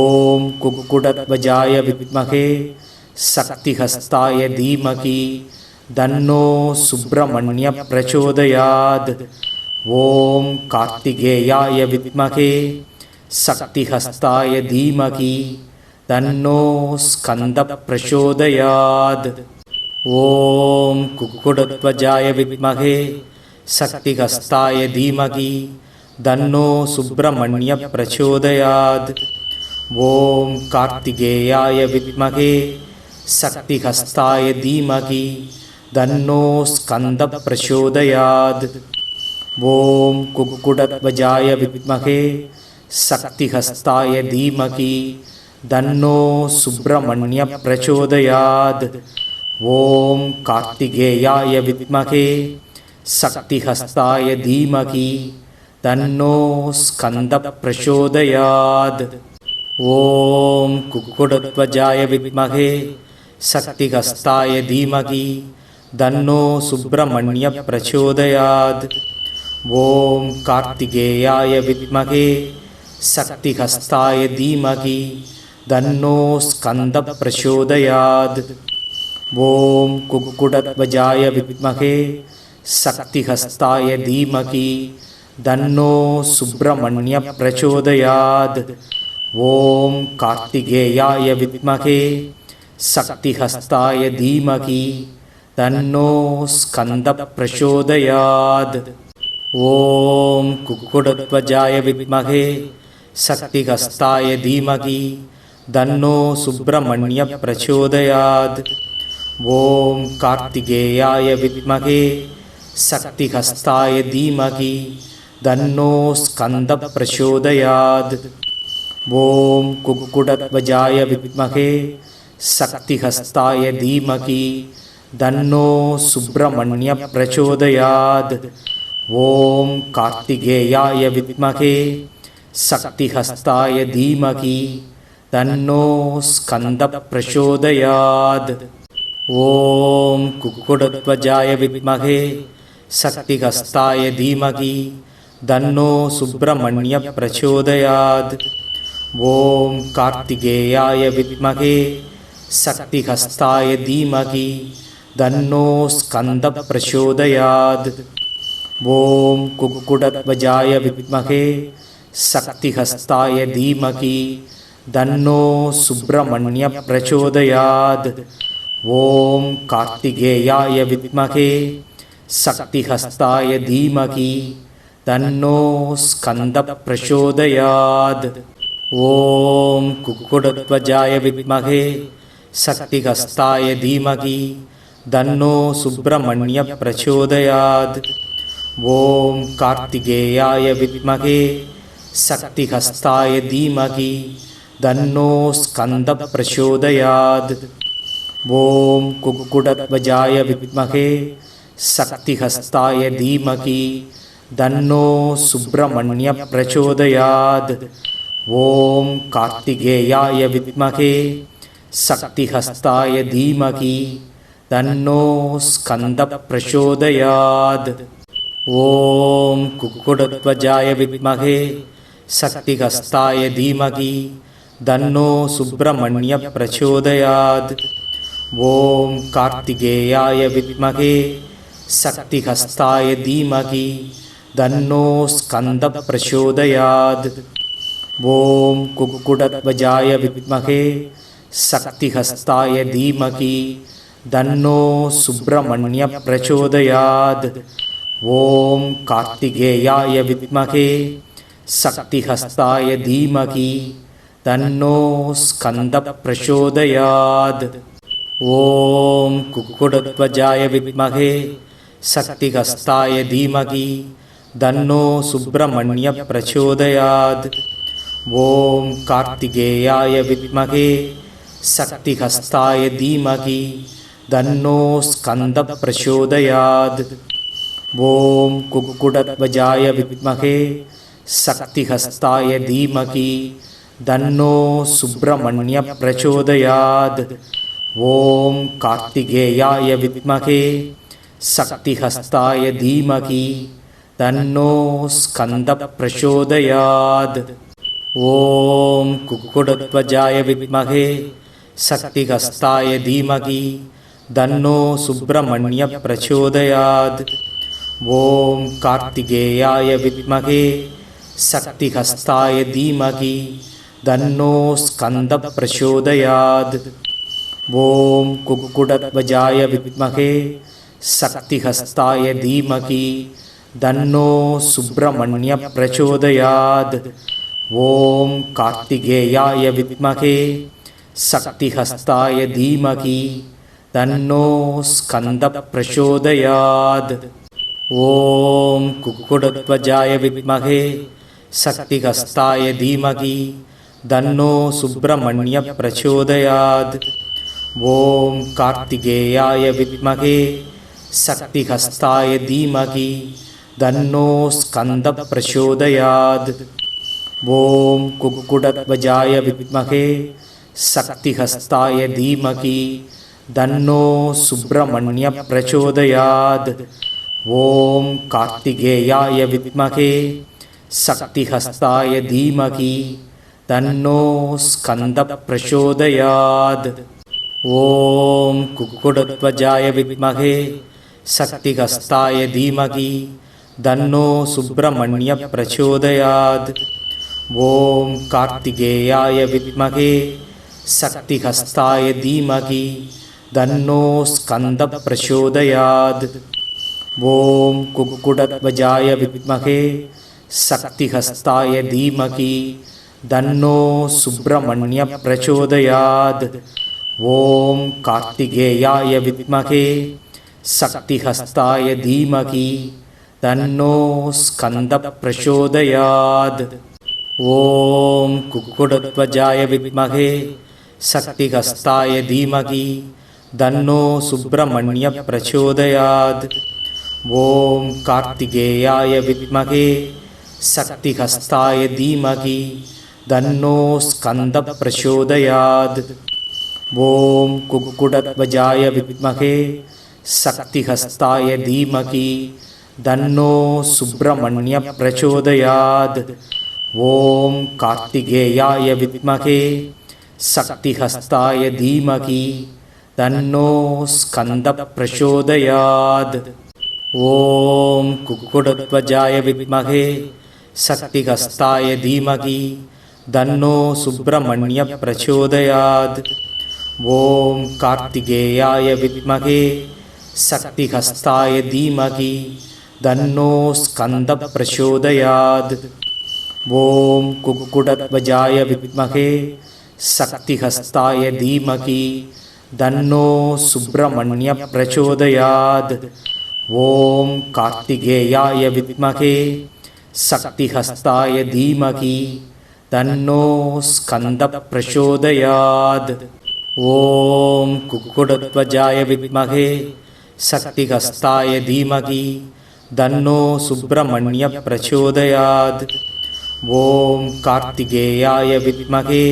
ஓம் குக்குடத்வஜாய வித்மகே சக்திஹஸ்தாய தீமகி தன்னோ சுப்பிரமணிய பிரச்சோதயாத். ஓம் கார்த்திகேயாய வித்மகே சக்திஹஸ்தாய தீமகி தன்னோ ஸ்கந்த பிரச்சோதயாத். ஓம் குக்குடத்வஜாய வித்மகே சக்திஹஸ்தாய தீமகி தன்னோ சுப்பிரமணிய பிரச்சோதயாத். ஓம் கார்த்திகேயாய வித்மகே சக்திஹஸ்தாய தீமகி தன்னோ ஸ்கந்த பிரச்சோதயாத். ஓம் குக்குடத்வஜாய வித்மகே சக்திஹஸ்தாய தீமகி தன்னோ சுப்பிரமணிய பிரச்சோதயாத். ஓம் கார்த்திகேயாய வித்மகே சக்திஹஸ்தாய தீமகி தன்னோ ஸ்கந்த பிரச்சோதயாத். ஓம் குக்குடத்வஜாய வித்மகே சக்திஹஸ்தாய தீமகி தன்னோ சுப்பிரமணிய பிரச்சோதயாத். ஓம் கார்த்திகேயாய வித்மகே சக்திஹஸ்தாய தீமகி தன்னோ ஸ்கந்த பிரச்சோதயாத். ஓம் குக்குடத்வஜாய வித்மகே சக்திஹஸ்தாய தீமகி தன்னோ சுப்பிரமணிய பிரச்சோதயாத். ஓம் கார்த்திகேயாய வித்மகே சக்திஹஸ்தாய தீமகி தன்னோ ஸ்கந்த பிரச்சோதயாத். ஓம் குக்குடத்வஜாய வித்மகே சக்திஹஸ்தாய தீமகி தன்னோ சுப்பிரமணிய பிரச்சோதயாத். ஓம் கார்த்திகேயாய வித்மகே சக்திஹஸ்தாய தீமகி தன்னோ ஸ்கந்த பிரச்சோதயாத். ஓம் குக்குடத்வஜாய வித்மகே சக்திஹஸ்தாய தீமகி தன்னோ சுப்பிரமணிய பிரச்சோதயாத். ஓம் கார்த்திகேயாய வித்மகே சக்திஹஸ்தாய தீமகி தன்னோ ஸ்கந்த பிரச்சோதயாத். ஓம் குக்குடத்வஜாய வித்மகே சக்திஹஸ்தாய தீமகி தன்னோ சுப்பிரமணிய பிரச்சோதயாத். ஓம் கார்த்திகேயாய வித்மகே சக்திஹஸ்தாய தீமகி தன்னோ ஸ்கந்த பிரச்சோதயாத். ஓம் குக்குடத்வஜாய வித்மகே சக்திஹஸ்தாய தீமகி தன்னோ சுப்பிரமணிய பிரச்சோதயாத். ஓம் கார்த்திகேயாய வித்மகே சக்திஹஸ்தாய தீமகி தன்னோ ஸ்கந்த பிரச்சோதயாத். ஓம் குக்குடத்வஜாய வித்மகே சக்திஹஸ்தாய தீமகி தன்னோ சுப்பிரமணிய பிரச்சோதயாத். ஓம் கார்த்திகேயாய வித்மகே சக்திஹஸ்தாய தீமகி தன்னோ ஸ்கந்த பிரச்சோதயாத். ஓம் குக்குடத்வஜாய வித்மகே சக்திஹஸ்தாய தீமகி தன்னோ சுப்பிரமணிய பிரச்சோதயாத். ஓம் கார்த்திகேயாய வித்மகே சக்திஹஸ்தாய தீமகி தன்னோ ஸ்கந்த பிரச்சோதயாத். ஓம் குக்குடத்வஜாய வித்மகே சக்திஹஸ்தாய தீமகி தன்னோ சுப்பிரமணிய பிரச்சோதயாத். ஓம் கார்த்திகேயாய வித்மகே சக்திஹஸ்தாய தீமகி தன்னோ ஸ்கந்த பிரச்சோதயாத். ஓம் குக்குடத்வஜாய வித்மகே சக்திஹஸ்தாய தீமகி தன்னோ சுப்பிரமணிய பிரச்சோதயாத். ஓம் கார்த்திகேயாய வித்மகே சக்திஹஸ்தாய தீமகி தன்னோ ஸ்கந்த பிரச்சோதயாத். ஓம் குக்குடத்வஜாய வித்மகே சக்திஹஸ்தாய தீமகி தன்னோ சுப்பிரமணிய பிரச்சோதயாத். ஓம் கார்த்திகேயாய வித்மகே சக்திஹஸ்தாய தீமகி தன்னோ ஸ்கந்த பிரச்சோதயாத். ஓம் குக்குடத்வஜாய வித்மகே சக்திஹஸ்தாய தீமகி தன்னோ சுப்பிரமணிய பிரச்சோதயாத். ஓம் கார்த்திகேயாய வித்மகே சக்திஹஸ்தாய தீமகி தன்னோ ஸ்கந்த பிரச்சோதயாத். ஓம் குக்குடத்வஜாய வித்மகே சக்திஹஸ்தாய தீமகி தன்னோ சுப்பிரமணிய பிரச்சோதயாத். ஓம் கார்த்திகேயாய வித்மகே சக்திஹஸ்தாய தீமகி தன்னோ ஸ்கந்த பிரச்சோதயாத். ஓம் குக்குடத்வஜாய வித்மகே சக்திஹஸ்தாய தீமகி தன்னோ சுப்பிரமணிய பிரச்சோதயாத். ஓம் கார்த்திகேயாய வித்மகே சக்திஹஸ்தாய தீமகி தன்னோ ஸ்கந்த பிரச்சோதயாத். ஓம் குக்குடத்வஜாய வித்மகே சக்திஹஸ்தாய தீமகி தன்னோ சுப்பிரமணிய பிரச்சோதயாத். ஓம் கார்த்திகேயாய வித்மகே சக்திஹஸ்தாய தீமகி தன்னோ ஸ்கந்த பிரச்சோதயாத். ஓம் குக்குடத்வஜாய வித்மகே சக்திஹஸ்தாய தீமகி தன்னோ சுப்பிரமணிய பிரச்சோதயாத். ஓம் கார்த்திகேயாய வித்மகே சக்திஹஸ்தாய தீமகி தன்னோ ஸ்கந்த பிரச்சோதயாத். ஓம் குக்குடத்வஜாய வித்மகே சக்திஹஸ்தாய தீமகி தன்னோ சுப்பிரமணிய பிரச்சோதயாத். ஓம் கார்த்திகேயாய வித்மகே சக்திஹஸ்தாய தீமகி தன்னோ ஸ்கந்த பிரச்சோதயாத். ஓம் குக்குடத்வஜாய வித்மகே சக்திஹஸ்தாய தீமகி தன்னோ சுப்பிரமணிய பிரச்சோதயாத். ஓம் கார்த்திகேயாய வித்மகே சக்திஹஸ்தாய தீமகி தன்னோ ஸ்கந்த பிரச்சோதயாத். ஓம் குக்குடத்வஜாய வித்மகே சக்திஹஸ்தாய தீமகி தன்னோ சுப்பிரமணிய பிரச்சோதயாத். ஓம் கார்த்திகேயாய வித்மகே சக்திஹஸ்தாய தீமகி தன்னோ ஸ்கந்த பிரச்சோதயாத். ஓம் குக்குடத்வஜாய வித்மகே சக்திஹஸ்தாய தீமகி தன்னோ சுப்பிரமணிய பிரச்சோதயாத். ஓம் கார்த்திகேயாய வித்மகே சக்திஹஸ்தாய தீமகி தன்னோ ஸ்கந்த பிரச்சோதயாத். ஓம் குக்குடத்வஜாய வித்மகே சக்திஹஸ்தாய தீமகி தன்னோ சுப்பிரமணிய பிரச்சோதயாத். ஓம் கார்த்திகேயாய வித்மகே சக்திஹஸ்தாய தீமகி தன்னோ ஸ்கந்த பிரச்சோதயாத். ஓம் குக்குடத்வஜாய வித்மகே சக்திஹஸ்தாய தீமகி தன்னோ சுப்பிரமணிய பிரச்சோதயாத். ஓம் கார்த்திகேயாய வித்மகே சக்திஹஸ்தாய தீமகி தன்னோ ஸ்கந்த பிரச்சோதயாத். ஓம் குக்குடத்வஜாய வித்மகே சக்திஹஸ்தாய தீமகி தன்னோ சுப்பிரமணிய பிரச்சோதயாத். ஓம் கார்த்திகேயாய வித்மகே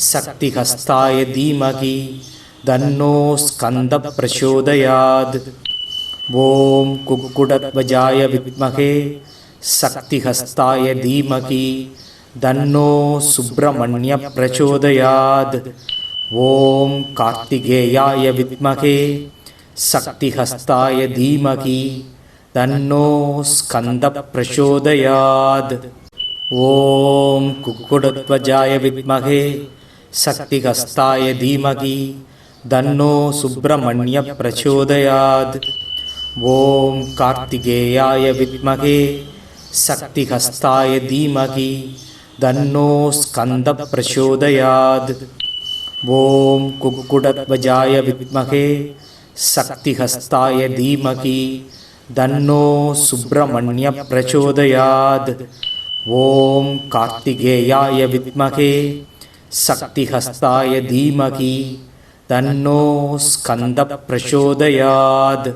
சக்திஹஸ்தாய தீமகி தன்னோ ஸ்கந்த பிரச்சோதயாத். ஓம் குக்குடத்வஜாய வித்மகே சக்திஹஸ்தாய தீமகி தன்னோ சுப்பிரமணிய பிரச்சோதயாத். ஓம் கார்த்திகேயாய வித்மகே சக்திஹஸ்தாய தீமகி தன்னோ ஸ்கந்த பிரச்சோதயாத். ஓம் குக்குடத்வஜாய வித்மகே சக்திஹஸ்தாய தீமகி தன்னோ சுப்பிரமணிய பிரச்சோதயாத். ஓம் கார்த்திகேயாய வித்மகே சக்திஹஸ்தாய தீமகி தன்னோ ஸ்கந்த பிரச்சோதயாத். ஓம் குக்குடத்வஜாய வித்மகே சக்திஹஸ்தாய தீமகி தன்னோ சுப்பிரமணிய பிரச்சோதயாத். ஓம் கார்த்திகேயாய வித்மகே சக்திஹஸ்தாய தீமகி தன்னோ ஸ்கந்த பிரச்சோதயாத்.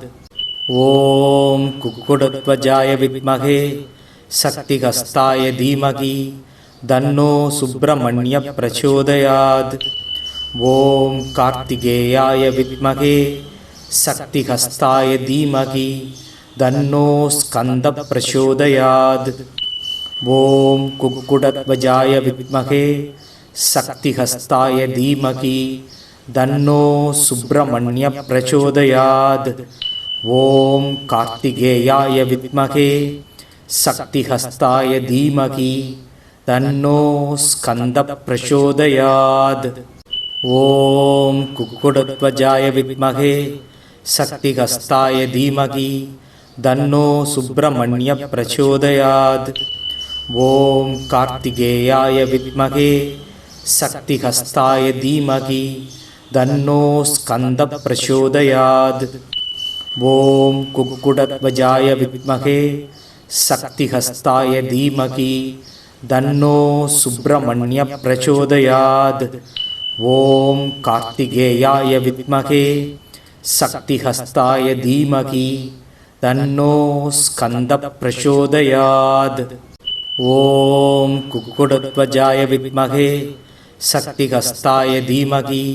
ஓம் குக்குடத்வஜாய வித்மகே சக்திஹஸ்தாய தீமகி தன்னோ சுப்பிரமணிய பிரச்சோதயாத். ஓம் கார்த்திகேயாய வித்மகே சக்திஹஸ்தாய தீமகி தன்னோ ஸ்கந்த பிரச்சோதயாத். ஓம் குக்குடத்வஜாய வித்மகே சக்திஹஸ்தாய தீமகி தன்னோ சுப்பிரமணிய பிரச்சோதயாத். ஓம் கார்த்திகேயாய வித்மகே சக்திஹஸ்தாய தீமகி தன்னோ ஸ்கந்த பிரச்சோதயாத். ஓம் குக்குடத்வஜாய வித்மகே சக்திஹஸ்தாய தீமகி தன்னோ சுப்பிரமணிய பிரச்சோதயாத். ஓம் கார்த்திகேயாய வித்மகே சக்திஹஸ்தாய தீமகி தன்னோ ஸ்கந்த பிரச்சோதயாத். ஓம் குக்குடத்வஜாய வித்மகே சக்திஹஸ்தாய தீமகி தன்னோ சுப்பிரமணிய பிரச்சோதயாத். ஓம் கார்த்திகேயாய வித்மகே சக்திஹஸ்தாய தீமகி தன்னோ ஸ்கந்த பிரச்சோதயாத். ஓம் குக்குடத்வஜாய வித்மகே சக்திஹஸ்தாய தீமகி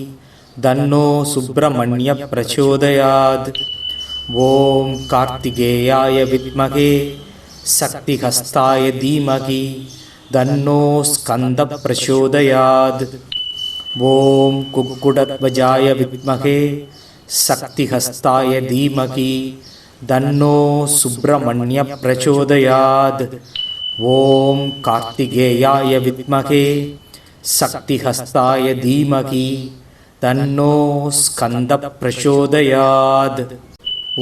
தன்னோ சுப்பிரமணிய பிரச்சோதயாத். ஓம் கார்த்திகேயாய வித்மகே சக்திஹஸ்தாய தீமகி தன்னோ ஸ்கந்த பிரச்சோதயாத். ஓம் குக்குடத்வஜாய வித்மகே சக்திஹஸ்தாய தீமகி தன்னோ சுப்பிரமணிய பிரச்சோதயாத். ஓம் கார்த்திகேயாய வித்மகே சக்திஹஸ்தாய தீமகி தன்னோ ஸ்கந்த பிரச்சோதயாத்.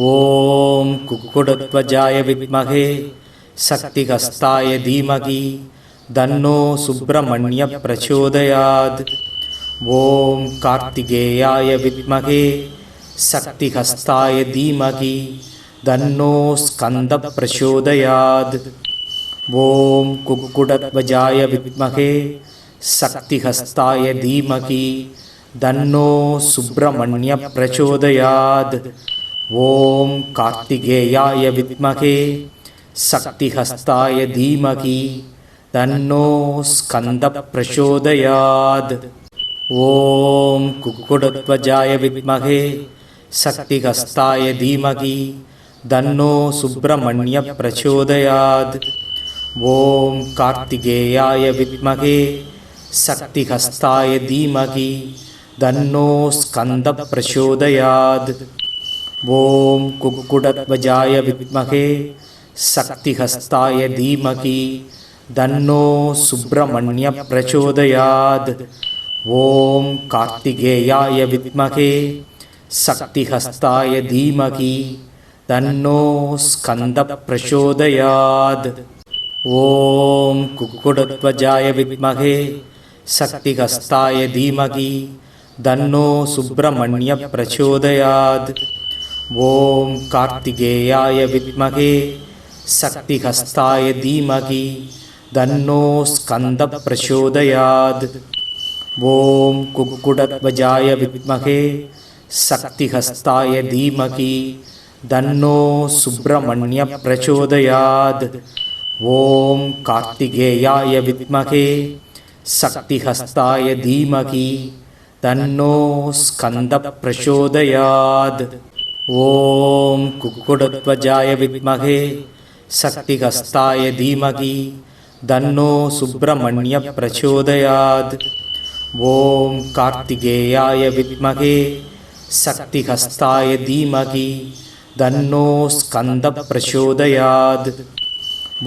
ஓம் குக்குடத்வஜாய வித்மகே சக்திஹஸ்தாய தீமகி தன்னோ சுப்பிரமணிய பிரச்சோதயாத். ஓம் கார்த்திகேயாய வித்மகே சக்திஹஸ்தாய தீமகி தன்னோ ஸ்கந்த பிரச்சோதயாத். ஓம் குக்குடத்வஜாய வித்மகே சக்திஹஸ்தாய தீமகி தன்னோ சுப்பிரமணிய பிரச்சோதயாத். ஓம் கார்த்திகேயாய வித்மகே சக்திஹஸ்தாய தீமகி தன்னோ ஸ்கந்த பிரச்சோதயாத். ஓம் குக்குடத்வஜாய வித்மகே சக்திஹஸ்தாய தீமகி தன்னோ சுப்பிரமணிய பிரச்சோதயாத். ஓம் கார்த்திகேயாய வித்மகே சக்திஹஸ்தாய தீமகி தன்னோ ஸ்கந்த பிரச்சோதயாத். ஓம் குக்குடத்வஜாய வித்மகே சக்திஹஸ்தாய தீமகி தன்னோ சுப்பிரமணிய பிரச்சோதயாத். ஓம் கார்த்திகேயாய வித்மகே சக்திஹஸ்தாய தீமகி தன்னோ ஸ்கந்த பிரச்சோதயாத். ஓம் குக்குடத்வஜாய வித்மகே சக்திஹஸ்தாய தீமகி தன்னோ சுப்பிரமணிய பிரச்சோதயாத். ஓம் கார்த்திகேயாய வித்மகே சக்திஹஸ்தாய தீமகி தன்னோ ஸ்கந்த பிரச்சோதயாத். ஓம் குக்குடத்வஜாய வித்மகே சக்திஹஸ்தாய தீமகி தன்னோ சுப்பிரமணிய பிரச்சோதயாத். ஓம் கார்த்திகேயாய வித்மகே சக்திஹஸ்தாய தீமகி தன்னோ ஸ்கந்த பிரச்சோதயாத். ஓம் குக்குடத்வஜாய வித்மகே சக்திஹஸ்தாய தீமகி தன்னோ சுப்பிரமணிய பிரச்சோதயாத். ஓம் கார்த்திகேயாய வித்மகே சக்திஹஸ்தாய தீமகி தன்னோ ஸ்கந்த பிரச்சோதயாத்.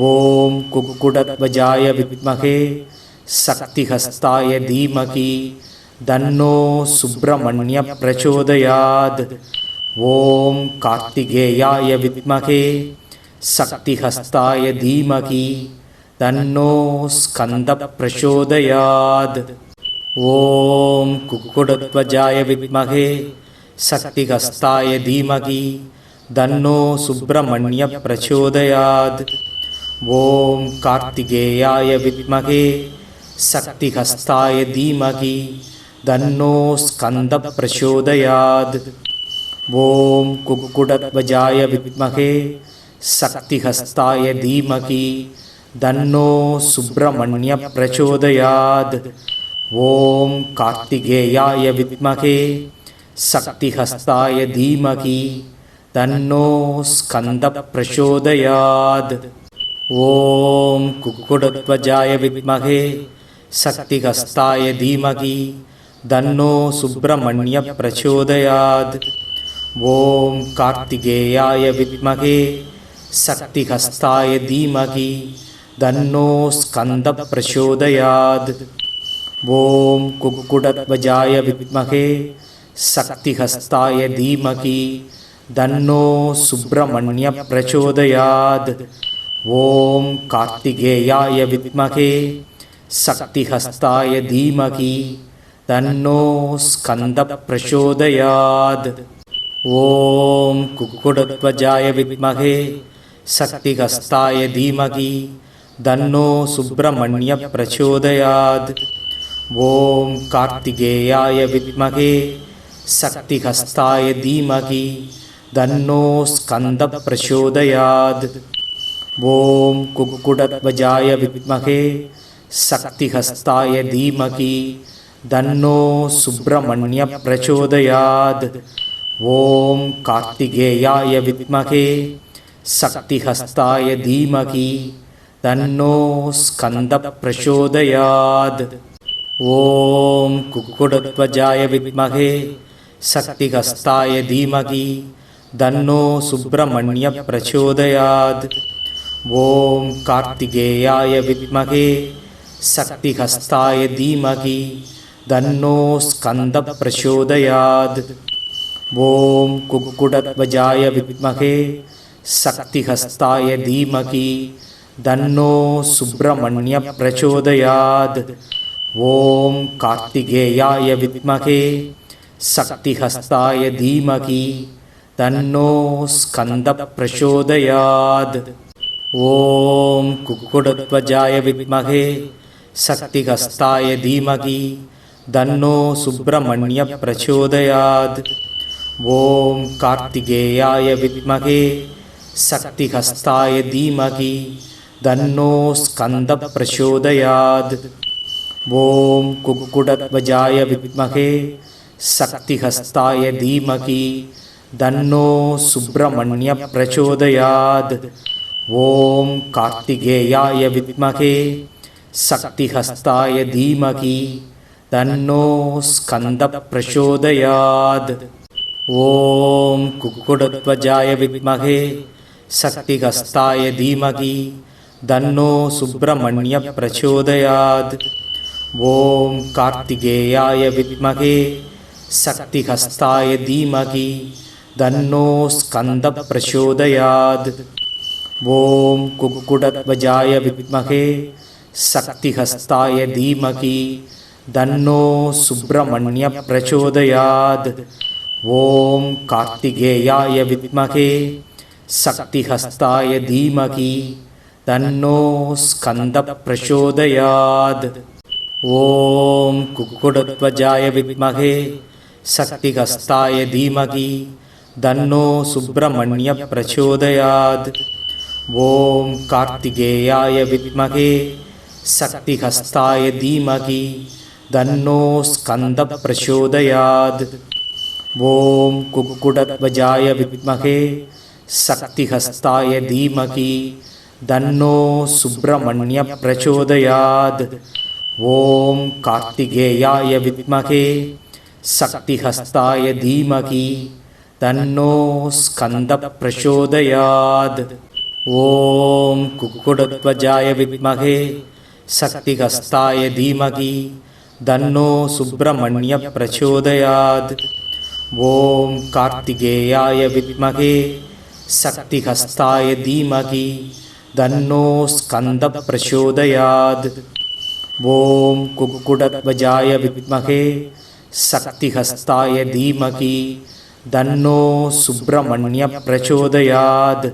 ஓம் குக்குடத்வஜாய வித்மகே சக்திஹஸ்தாய தீமகி தன்னோ சுப்பிரமணிய பிரச்சோதயாத். ஓம் கார்த்திகேயாய வித்மகே சக்திஹஸ்தாய தீமகி தன்னோ ஸ்கந்த பிரச்சோதயாத். ஓம் குக்குடத்வஜாய வித்மகே சக்திஹஸ்தாய தீமகி தன்னோ சுப்பிரமணிய பிரச்சோதயாத். ஓம் கார்த்திகேயாய வித்மகே சக்திஹஸ்தாய தீமகி தன்னோ ஸ்கந்த பிரச்சோதயாத். ஓம் குக்குடத்வஜாய வித்மகே சக்திஹஸ்தாய தீமகி தன்னோ சுப்பிரமணிய பிரச்சோதயாத். ஓம் கார்த்திகேயாய வித்மகே சக்திஹஸ்தாய தீமகி தன்னோ ஸ்கந்த பிரச்சோதயாத். ஓம் குக்குடத்வஜாய வித்மகே சக்திஹஸ்தாய தீமகி தன்னோ சுப்பிரமணிய பிரச்சோதயாத். ஓம் கார்த்திகேயாய வித்மகே சக்திஹஸ்தாய தீமகி தன்னோ ஸ்கந்த பிரச்சோதயாத். ஓம் குக்குடத்வஜாய வித்மகே சக்திஹஸ்தாய தீமகி தன்னோ சுப்பிரமணிய பிரச்சோதயாத். ஓம் கார்த்திகேயாய வித்மகே சக்திஹஸ்தாய தீமகி தன்னோ ஸ்கந்த பிரச்சோதயாத். ஓம் குக்குடத்வஜாய வித்மகே சக்திஹஸ்தாய தீமகி தன்னோ சுப்பிரமணிய பிரச்சோதயாத். ஓம் கார்த்திகேயாய வித்மகே சக்திஹஸ்தாய தீமகி தன்னோ ஸ்கந்த பிரச்சோதயாத். ஓம் குக்குடத்வஜாய வித்மகே சக்திஹஸ்தாய தீமகி தன்னோ சுப்பிரமணிய பிரச்சோதயாத். ஓம் கார்த்திகேயாய வித்மகே சக்திஹஸ்தாய தீமகி தன்னோ ஸ்கந்த பிரச்சோதயாத். ஓம் குக்குடத்வஜாய வித்மகே சக்திஹஸ்தாய தீமகி தன்னோ சுப்பிரமணிய பிரச்சோதயாத். ஓம் கார்த்திகேயாய வித்மகே சக்திஹஸ்தாய தீமகி தன்னோ ஸ்கந்த பிரச்சோதயாத். ஓம் குக்குடத்வஜாய வித்மகே சக்திஹஸ்தாய தீமகி தன்னோ சுப்பிரமணிய பிரச்சோதயாத். ஓம் கார்த்திகேயாய வித்மகே சக்திஹஸ்தாய தீமகி தன்னோ ஸ்கந்த பிரச்சோதயாத். ஓம் குக்குடத்வஜாய வித்மகே சக்திஹஸ்தாய தீமகி தன்னோ சுப்பிரமணிய பிரச்சோதயாத். ஓம் கார்த்திகேயாய வித்மகே சக்திஹஸ்தாய தீமகி தன்னோ ஸ்கந்த பிரச்சோதயாத். ஓம் குக்குடத்வஜாய வித்மகே சக்திஹஸ்தாய தீமகி தன்னோ சுப்பிரமணிய பிரச்சோதயாத். ஓம் கார்த்திகேயாய வித்மகே சக்திஹஸ்தாய தீமகி தன்னோ ஸ்கந்த பிரச்சோதயாத். ஓம் குக்குடத்வஜாய வித்மகே சக்திஹஸ்தாய தீமகி தன்னோ சுப்பிரமணிய பிரச்சோதயாத். ஓம் கார்த்திகேயாய வித்மகே சக்திஹஸ்தாய தீமகி தன்னோ ஸ்கந்த பிரச்சோதயாத். ஓம் குக்குடத்வஜாய வித்மகே சக்திஹஸ்தாய தீமகி தன்னோ சுப்பிரமணிய பிரச்சோதயாத். ஓம் கார்த்திகேயாய வித்மகே சக்திஹஸ்தாய தீமகி தன்னோ ஸ்கந்த பிரச்சோதயாத். ஓம் குக்குடத்வஜாய வித்மகே சக்திஹஸ்தாய தீமகி தன்னோ சுப்பிரமணிய பிரச்சோதயாத். ஓம் கார்த்திகேயாய வித்மகே சக்திஹஸ்தாய தீமகி தன்னோ ஸ்கந்த பிரச்சோதயாத். ஓம் குக்குடத்வஜாய வித்மகே சக்திஹஸ்தாய தீமகி தன்னோ சுப்பிரமணிய பிரச்சோதயாத். ஓம் கார்த்திகேயாய வித்மகே சக்திஹஸ்தாய தீமகி தன்னோ ஸ்கந்த பிரச்சோதயாத். ஓம் குக்குடத்வஜாய வித்மகே சக்திஹஸ்தாய தீமகி தன்னோ சுப்பிரமணிய பிரச்சோதயாத். ஓம் கார்த்திகேயாய வித்மகே சக்திஹஸ்தாய தீமகி தன்னோ ஸ்கந்த பிரச்சோதயாத். ஓம் குக்குடத்வஜாய வித்மகே சக்திஹஸ்தாய தீமகி தன்னோ சுப்பிரமணிய பிரச்சோதயாத்.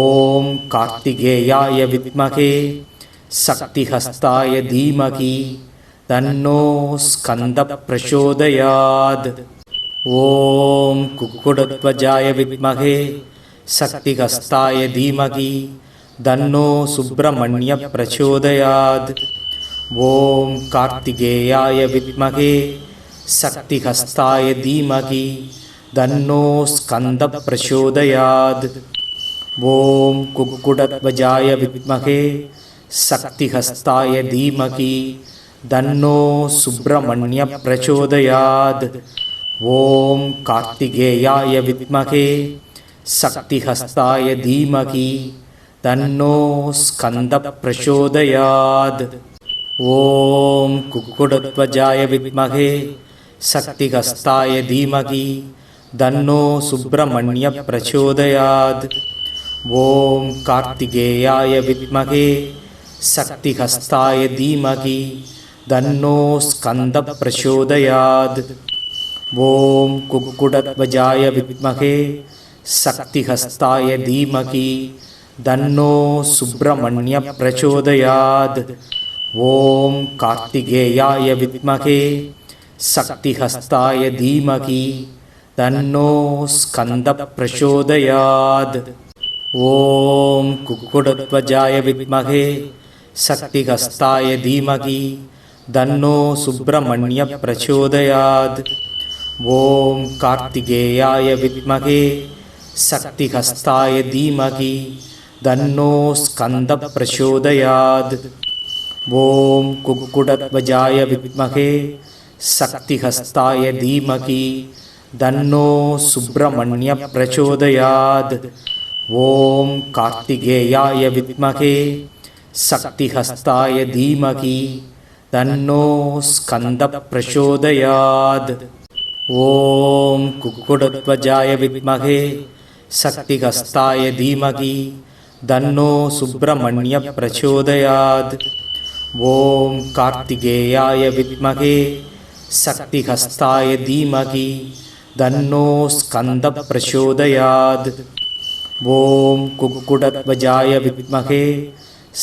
ஓம் கார்த்திகேயாய வித்மகே சக்திஹஸ்தாய தீமகி தன்னோ ஸ்கந்த பிரச்சோதயாத். ஓம் குக்குடத்வஜாய வித்மகே சக்திஹஸ்தாய தீமகி தன்னோ சுப்பிரமணிய பிரச்சோதயாத். ஓம் கார்த்திகேயாய வித்மகே சக்திஹஸ்தாய தீமகி தன்னோ ஸ்கந்த பிரச்சோதயாத். ஓம் குக்குடத்வஜாய வித்மகே சக்திஹஸ்தாய தீமகி தன்னோ சுப்பிரமணிய பிரச்சோதயாத். ஓம் கார்த்திகேயாய வித்மகே சக்திஹஸ்தாய தீமகி தன்னோ ஸ்கந்த பிரச்சோதயாத். ஓம் குக்குடத்வஜாய வித்மகே சக்திஹஸ்தாய தீமகி தன்னோ சுப்பிரமணிய பிரச்சோதயாத். ஓம் கார்த்திகேயாய வித்மகே சக்திஹஸ்தாய தீமகி தன்னோ ஸ்கந்த பிரச்சோதயாத். ஓம் குக்குடத்வஜாய வித்மகே சக்திஹஸ்தாய தீமகி தன்னோ சுப்பிரமணிய பிரச்சோதயாத். ஓம் கார்த்திகேயாய வித்மகே சக்திஹஸ்தாய தீமகி தன்னோ ஸ்கந்த பிரச்சோதயாத். ஓம் குக்குடத்வஜாய வித்மகே சக்திஹஸ்தாய தீமகி தன்னோ சுப்பிரமணிய பிரச்சோதயாத். ஓம் கார்த்திகேயாய வித்மகே சக்திஹஸ்தாய தீமகி தன்னோ ஸ்கந்த பிரச்சோதயாத். ஓம் குக்குடத்வஜாய வித்மகே சக்திஹஸ்தாய தீமகி தன்னோ சுப்பிரமணிய பிரச்சோதயாத். ஓம் கார்த்திகேயாய வித்மகே சக்திஹஸ்தாய தீமகி தன்னோ ஸ்கந்த பிரச்சோதயாத். ஓம் குக்குடத்வஜாய வித்மகே சக்திஹஸ்தாய தீமகி தன்னோ சுப்பிரமணிய பிரச்சோதயாத். ஓம் கார்த்திகேயாய வித்மகே சக்திஹஸ்தாய தீமகி தன்னோ ஸ்கந்த பிரச்சோதயாத். ஓம் குக்குடத்வஜாய வித்மகே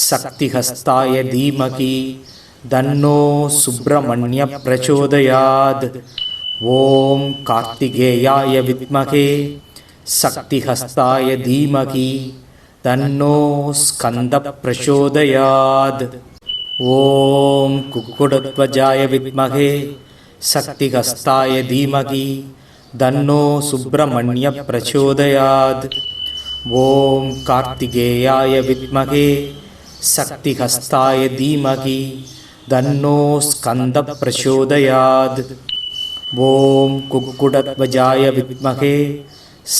சக்திஹஸ்தாய தீமகி தன்னோ சுப்பிரமணிய பிரச்சோதயாத். ஓம் கார்த்திகேயாய வித்மகே சக்திஹஸ்தாய தீமகி தன்னோ ஸ்கந்த பிரச்சோதயாத். ஓம் குக்குடத்வஜாய வித்மகே சக்திஹஸ்தாய தீமகி தன்னோ சுப்பிரமணிய பிரச்சோதயாத். ஓம் கார்த்திகேயாய வித்மகே சக்திஹஸ்தாய தீமகி தன்னோ ஸ்கந்த பிரச்சோதயாத். ஓம் குக்குடத்வஜாய வித்மகே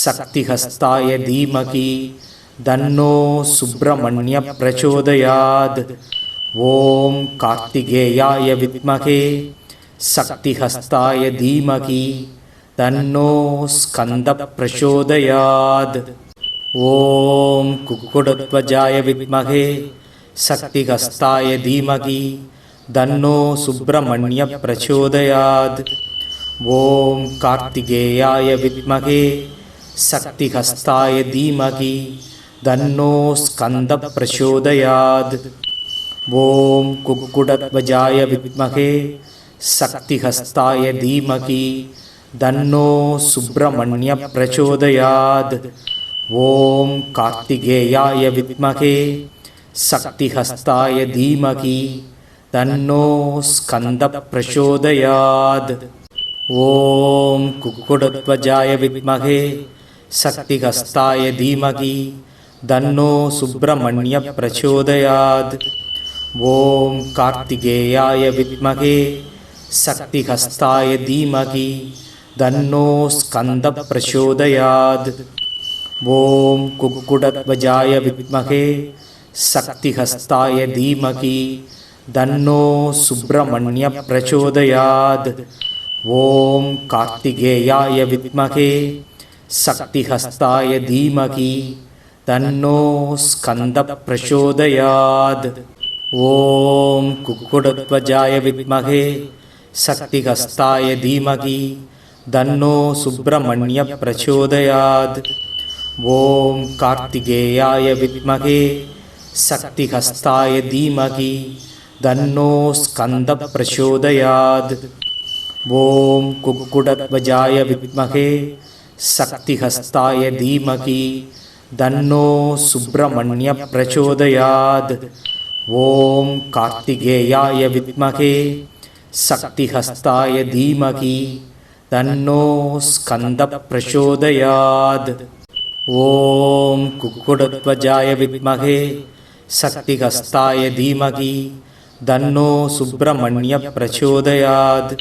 சக்திஹஸ்தாய தீமகி தன்னோ சுப்பிரமணிய பிரச்சோதயாத். ஓம் கார்த்திகேயாய வித்மகே சக்திஹஸ்தாய தீமகி தன்னோ ஸ்கந்த பிரச்சோதயாத். ஓம் குக்குடத்வஜாய வித்மகே சக்திஹஸ்தாய தீமகி தன்னோ சுப்பிரமணிய பிரச்சோதயாத். ஓம் கார்த்திகேயாய வித்மகே சக்திஹஸ்தாய தீமகி தன்னோ ஸ்கந்த பிரச்சோதயாத். ஓம் குக்குடத்வஜாய வித்மகே சக்திஹஸ்தாய தீமகி தன்னோ சுப்பிரமணிய பிரச்சோதயாத். ஓம் கார்த்திகேயாய வித்மகே சக்திஹஸ்தாய தீமகி தன்னோ ஸ்கந்த பிரச்சோதயாத். ஓம் குக்குடத்வஜாய வித்மகே சக்திஹஸ்தாய தீமகி தன்னோ சுப்பிரமணிய பிரச்சோதயாத். ஓம் கார்த்திகேயாய வித்மகே சக்திஹஸ்தாய தீமகி தன்னோ ஸ்கந்த பிரச்சோதயாத். ஓம் குக்குடத்வஜாய வித்மகே சக்திஹஸ்தாய தீமகி தன்னோ சுப்பிரமணிய பிரச்சோதயாத். ஓம் கார்த்திகேயாய வித்மகே சக்திஹஸ்தாய தீமகி தன்னோ ஸ்கந்த பிரச்சோதயாத். ஓம் குக்குடத்வஜாய வித்மகே சக்திஹஸ்தாய தீமகி தன்னோ சுப்பிரமணிய பிரச்சோதயாத். ஓம் கார்த்திகேயாய வித்மகே சக்திஹஸ்தாய தீமகி தன்னோ ஸ்கந்த பிரச்சோதயாத். ஓம் குக்குடத்வஜாய வித்மகே சக்திஹஸ்தாய தீமகி தன்னோ சுப்பிரமணிய பிரச்சோதயாத். ஓம் கார்த்திகேயாய வித்மகே சக்திஹஸ்தாய தீமகி தன்னோ ஸ்கந்த பிரச்சோதயாத். ஓம் குக்குடத்வஜாய வித்மகே சக்திஹஸ்தாய தீமகி தன்னோ சுப்பிரமணிய பிரச்சோதயாத்.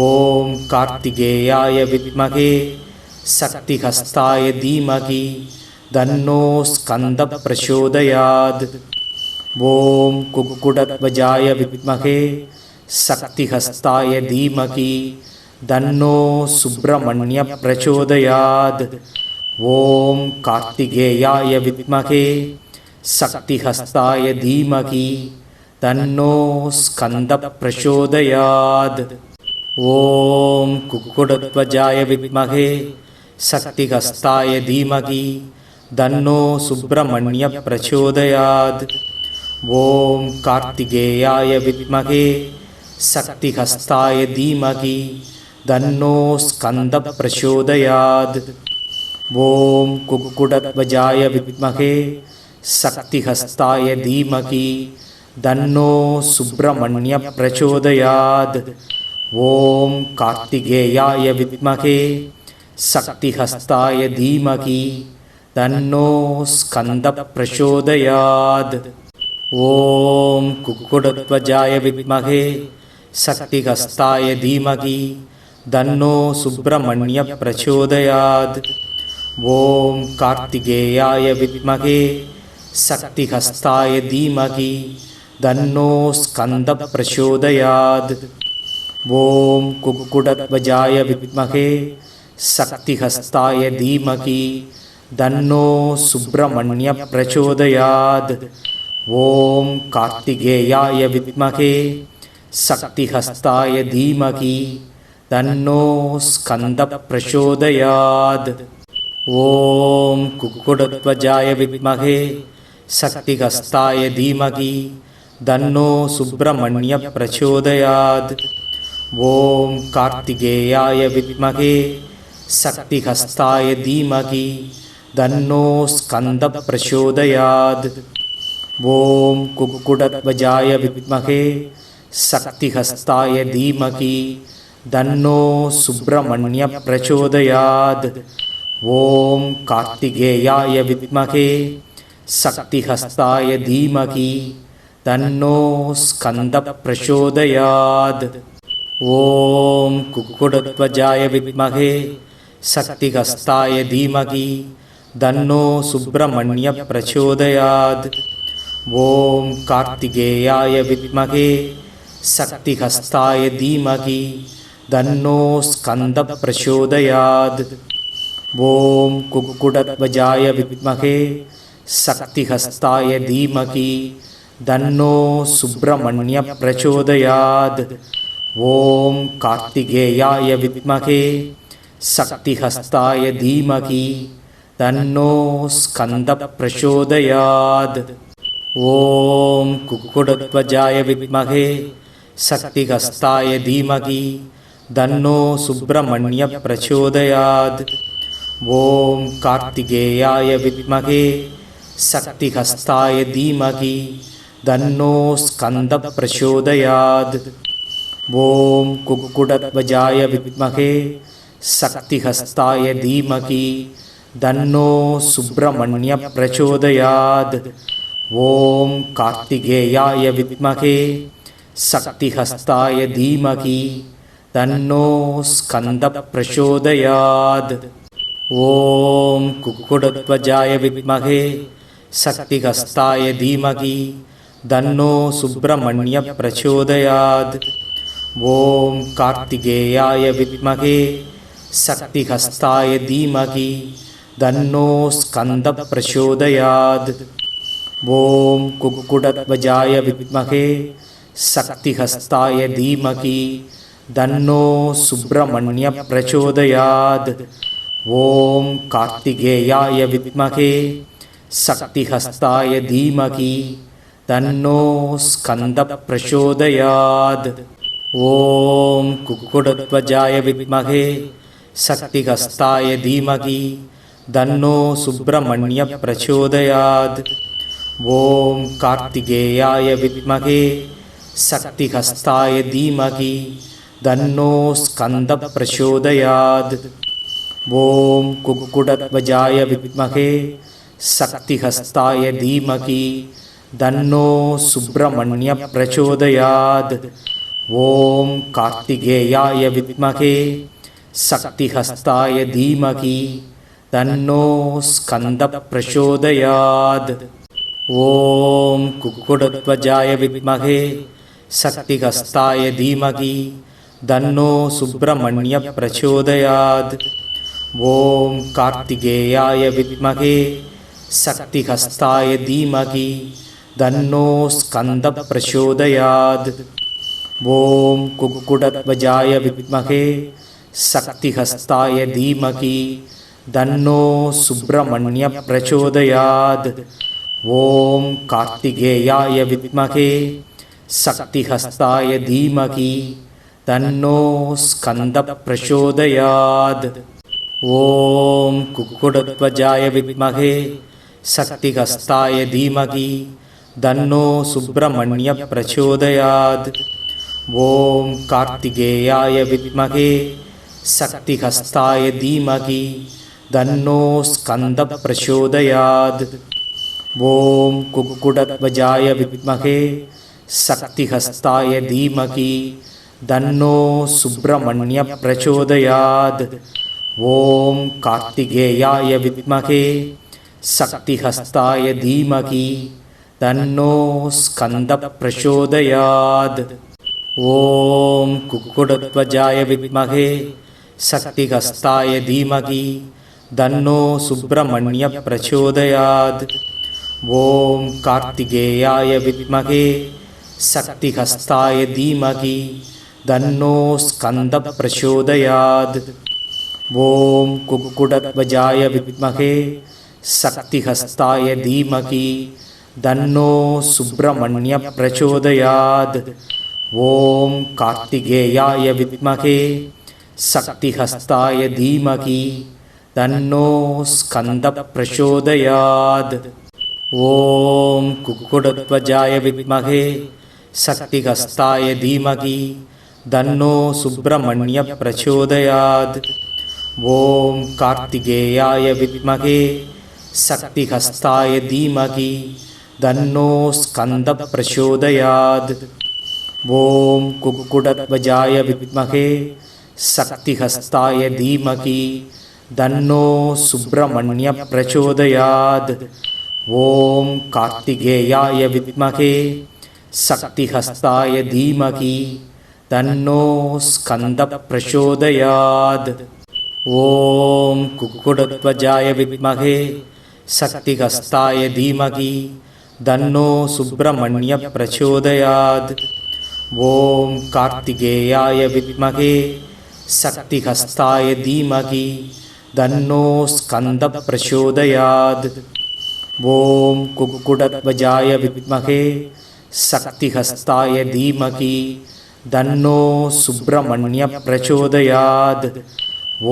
ஓம் கார்த்திகேயாய வித்மகே சக்திஹஸ்தாய தீமகி தன்னோ ஸ்கந்த பிரச்சோதயாத். ஓம் குக்குடத்வஜாய வித்மகே சக்திஹஸ்தாய தீமகி தன்னோ சுப்பிரமணிய பிரச்சோதயாத். ஓம் கார்த்திகேயாய வித்மகே சக்திஹஸ்தாய தீமகி தன்னோ ஸ்கந்த பிரச்சோதயாத். ஓம் குக்குடத்வஜாய வித்மகே சக்திஹஸ்தாய தீமகி தன்னோ சுப்பிரமணிய பிரச்சோதயாத். ஓம் கார்த்திகேயாய வித்மகே சக்திஹஸ்தாய தீமகி தன்னோ ஸ்கந்த பிரச்சோதயாத். ஓம் குக்குடத்வஜாய வித்மகே சக்திஹஸ்தாய தீமகி தன்னோ சுப்பிரமணிய பிரச்சோதயாத். ஓம் கார்த்திகேயாய வித்மகே சக்திஹஸ்தாய தீமகி தன்னோ ஸ்கந்த பிரச்சோதயாத். ஓம் குக்குடத்வஜாய வித்மகே சக்திஹஸ்தாய தீமகி தன்னோ சுப்பிரமணிய பிரச்சோதயாத். ஓம் கார்த்திகேயாய வித்மகே சக்திஹஸ்தாய தீமகி தன்னோ ஸ்கந்த பிரச்சோதயாத். ஓம் குக்குடத்வஜாய வித்மகே சக்திஹஸ்தாய தீமகி தன்னோ சுப்பிரமணிய பிரச்சோதயாத். ஓம் கார்த்திகேயாய வித்மகே சக்திஹஸ்தாய தீமகி தன்னோ ஸ்கந்த பிரச்சோதயாத். ஓம் குக்குடத்வஜாய வித்மகே சக்திஹஸ்தாய தீமகி தன்னோ சுப்பிரமணிய பிரச்சோதயாத். ஓம் கார்த்திகேயாய வித்மகே சக்திஹஸ்தாய தீமகி தன்னோ ஸ்கந்த பிரச்சோதயாத். ஓம் குக்குடத்வஜாய வித்மகே சக்திஹஸ்தாய தீமகி தன்னோ சுப்பிரமணிய பிரச்சோதயாத். ஓம் கார்த்திகேயாய வித்மகே சக்திஹஸ்தாய தீமகி தன்னோ ஸ்கந்த பிரச்சோதயாத். ஓம் குக்குடத்வஜாய வித்மகே சக்திஹஸ்தாய தீமகி தன்னோ சுப்பிரமணிய பிரச்சோதயாத். ஓம் கார்த்திகேயாய வித்மகே சக்திஹஸ்தாய தீமகி தன்னோ ஸ்கந்த பிரச்சோதயாத். ஓம் குக்குடத்வஜாய வித்மகே சக்திஹஸ்தாய தீமகி தன்னோ சுப்பிரமணிய பிரச்சோதயாத். ஓம் கார்த்திகேயாய வித்மகே சக்திஹஸ்தாய தீமகி தன்னோ ஸ்கந்த பிரச்சோதயாத். ஓம் குக்குடத்வஜாய வித்மகே சக்திஹஸ்தாய தீமகி தன்னோ சுப்பிரமணிய பிரச்சோதயாத். ஓம் கார்த்திகேயாய வித்மகே சக்திஹஸ்தாய தீமகி தன்னோ ஸ்கந்த பிரச்சோதயாத். ஓம் குக்குடத்வஜாய வித்மகே சக்திஹஸ்தாய தீமகி தன்னோ சுப்பிரமணிய பிரச்சோதயாத். ஓம் கார்த்திகேயாய வித்மகே சக்திஹஸ்தாய தீமகி தன்னோ ஸ்கந்த பிரச்சோதயாத். ஓம் குக்குடத்வஜாய வித்மகே சக்திஹஸ்தாய தீமகி தன்னோ சுப்பிரமணிய பிரச்சோதயாத். ஓம் கார்த்திகேயாய வித்மகே சக்திஹஸ்தாய தீமகி தன்னோ ஸ்கந்த பிரச்சோதயாத். ஓம் குக்குடத்வஜாய வித்மகே சக்திஹஸ்தாய தீமகி தன்னோ சுப்பிரமணிய பிரச்சோதயாத். ஓம் கார்த்திகேயாய வித்மகே சக்திஹஸ்தாய தீமகி தன்னோ ஸ்கந்த பிரச்சோதயாத். ஓம் குக்குடத்வஜாய வித்மகே சக்திஹஸ்தாய தீமகி தன்னோ சுப்பிரமணிய பிரச்சோதயாத். ஓம் கார்த்திகேயாய வித்மகே சக்திஹஸ்தாய தீமகி தன்னோ ஸ்கந்த பிரச்சோதயாத். ஓம் குக்குடத்வஜாய வித்மகே சக்திஹஸ்தாய தீமகி தன்னோ சுப்பிரமணிய பிரச்சோதயாத். ஓம் கார்த்திகேயாய வித்மகே சக்திஹஸ்தாய தீமகி தன்னோ ஸ்கந்த பிரச்சோதயாத். ஓம் குக்குடத்வஜாய வித்மகே சக்திஹஸ்தாய தீமகி தன்னோ சுப்பிரமணிய பிரச்சோதயாத். ஓம் கார்த்திகேயாய வித்மகே சக்திஹஸ்தாய தீமகி தன்னோ ஸ்கந்த பிரச்சோதயாத். ஓம் குக்குடத்வஜாய வித்மகே சக்திஹஸ்தாய தீமகி தன்னோ சுப்பிரமணிய பிரச்சோதயாத். ஓம் கார்த்திகேயாய வித்மகே சக்திஹஸ்தாய தீமகி தன்னோ ஸ்கந்த பிரச்சோதயாத். ஓம் குக்குடத்வஜாய வித்மகே சக்திஹஸ்தாய தீமகி தன்னோ சுப்பிரமணிய பிரச்சோதயாத். ஓம் கார்த்திகேயாய வித்மகே சக்திஹஸ்தாய தீமகி தன்னோ ஸ்கந்த பிரச்சோதயாத். ஓம் குக்குடத்வஜாய வித்மகே சக்திஹஸ்தாய தீமகி தன்னோ சுப்பிரமணிய பிரச்சோதயாத். ஓம் கார்த்திகேயாய வித்மகே சக்திஹஸ்தாய தீமகி தன்னோ ஸ்கந்த பிரச்சோதயாத். ஓம் குக்குடத்வஜாய வித்மகே சக்திஹஸ்தாய தீமகி தன்னோ சுப்பிரமணிய பிரச்சோதயாத். ஓம் கார்த்திகேயாய வித்மகே சக்திஹஸ்தாய தீமகி தன்னோ ஸ்கந்த பிரச்சோதயாத். ஓம் குக்குடத்வஜாய வித்மகே சக்திஹஸ்தாய தீமகி தன்னோ சுப்பிரமணிய பிரச்சோதயாத். ஓம் கார்த்திகேயாய வித்மகே சக்திஹஸ்தாய தீமகி தன்னோ ஸ்கந்த பிரச்சோதயாத். ஓம் குக்குடத்வஜாய வித்மகே சக்திஹஸ்தாய தீமகி தன்னோ சுப்பிரமணிய பிரச்சோதயாத். ஓம் கார்த்திகேயாய வித்மகே சக்திஹஸ்தாய தீமகி தன்னோ ஸ்கந்த பிரச்சோதயாத். ஓம் குக்குடத்வஜாய வித்மகே சக்திஹஸ்தாய தீமகி தன்னோ சுப்பிரமணிய பிரச்சோதயாத். ஓம் கார்த்திகேயாய வித்மகே சக்திஹஸ்தாய தீமகி தன்னோ ஸ்கந்த பிரச்சோதயாத். ஓம் குக்குடத்வஜாய வித்மகே சக்திஹஸ்தாய தீமகி தன்னோ சுப்பிரமணிய பிரச்சோதயாத். ஓம் கார்த்திகேயாய வித்மகே சக்திஹஸ்தாய தீமகி தன்னோ ஸ்கந்த பிரச்சோதயாத். ஓம் குக்குடத்வஜாய வித்மகே சக்திஹஸ்தாய தீமகி தன்னோ சுப்பிரமணிய பிரச்சோதயாத்.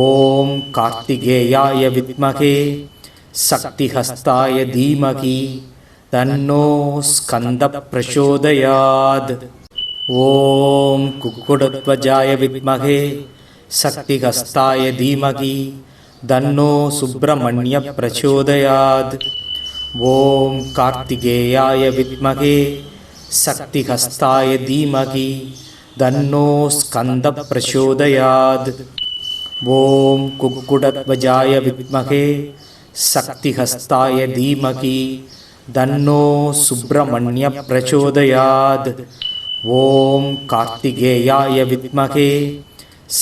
ஓம் கார்த்திகேயாய வித்மகே சக்திஹஸ்தாய தீமகி தன்னோ ஸ்கந்த பிரச்சோதயாத். ஓம் குக்குடத்வஜாய வித்மகே சக்திஹஸ்தாய தீமகி தன்னோ சுப்பிரமணிய பிரச்சோதயாத். ஓம் கார்த்திகேயாய வித்மகே சக்திஹஸ்தாய தீமகி தன்னோ ஸ்கந்த பிரச்சோதயாத். ஓம் குக்குடத்வஜாய வித்மகே சக்திஹஸ்தாய தீமகி தன்னோ சுப்பிரமணிய பிரச்சோதயாத். ஓம் கார்த்திகேயாய வித்மகே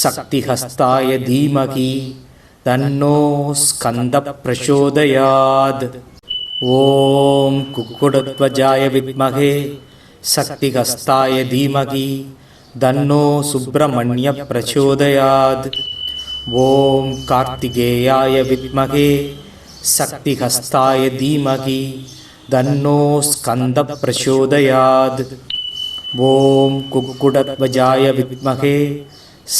சக்திஹஸ்தாய தீமகி தன்னோ ஸ்கந்த பிரச்சோதயாத். ஓம் குக்குடத்வஜாய வித்மகே சக்திஹஸ்தாய தீமகி தன்னோ சுப்பிரமணிய பிரச்சோதயாத். ஓம் கார்த்திகேயாய வித்மகே சக்திஹஸ்தாய தீமகி தன்னோ ஸ்கந்த பிரச்சோதயாத். ஓம் குக்குடத்வஜாய வித்மகே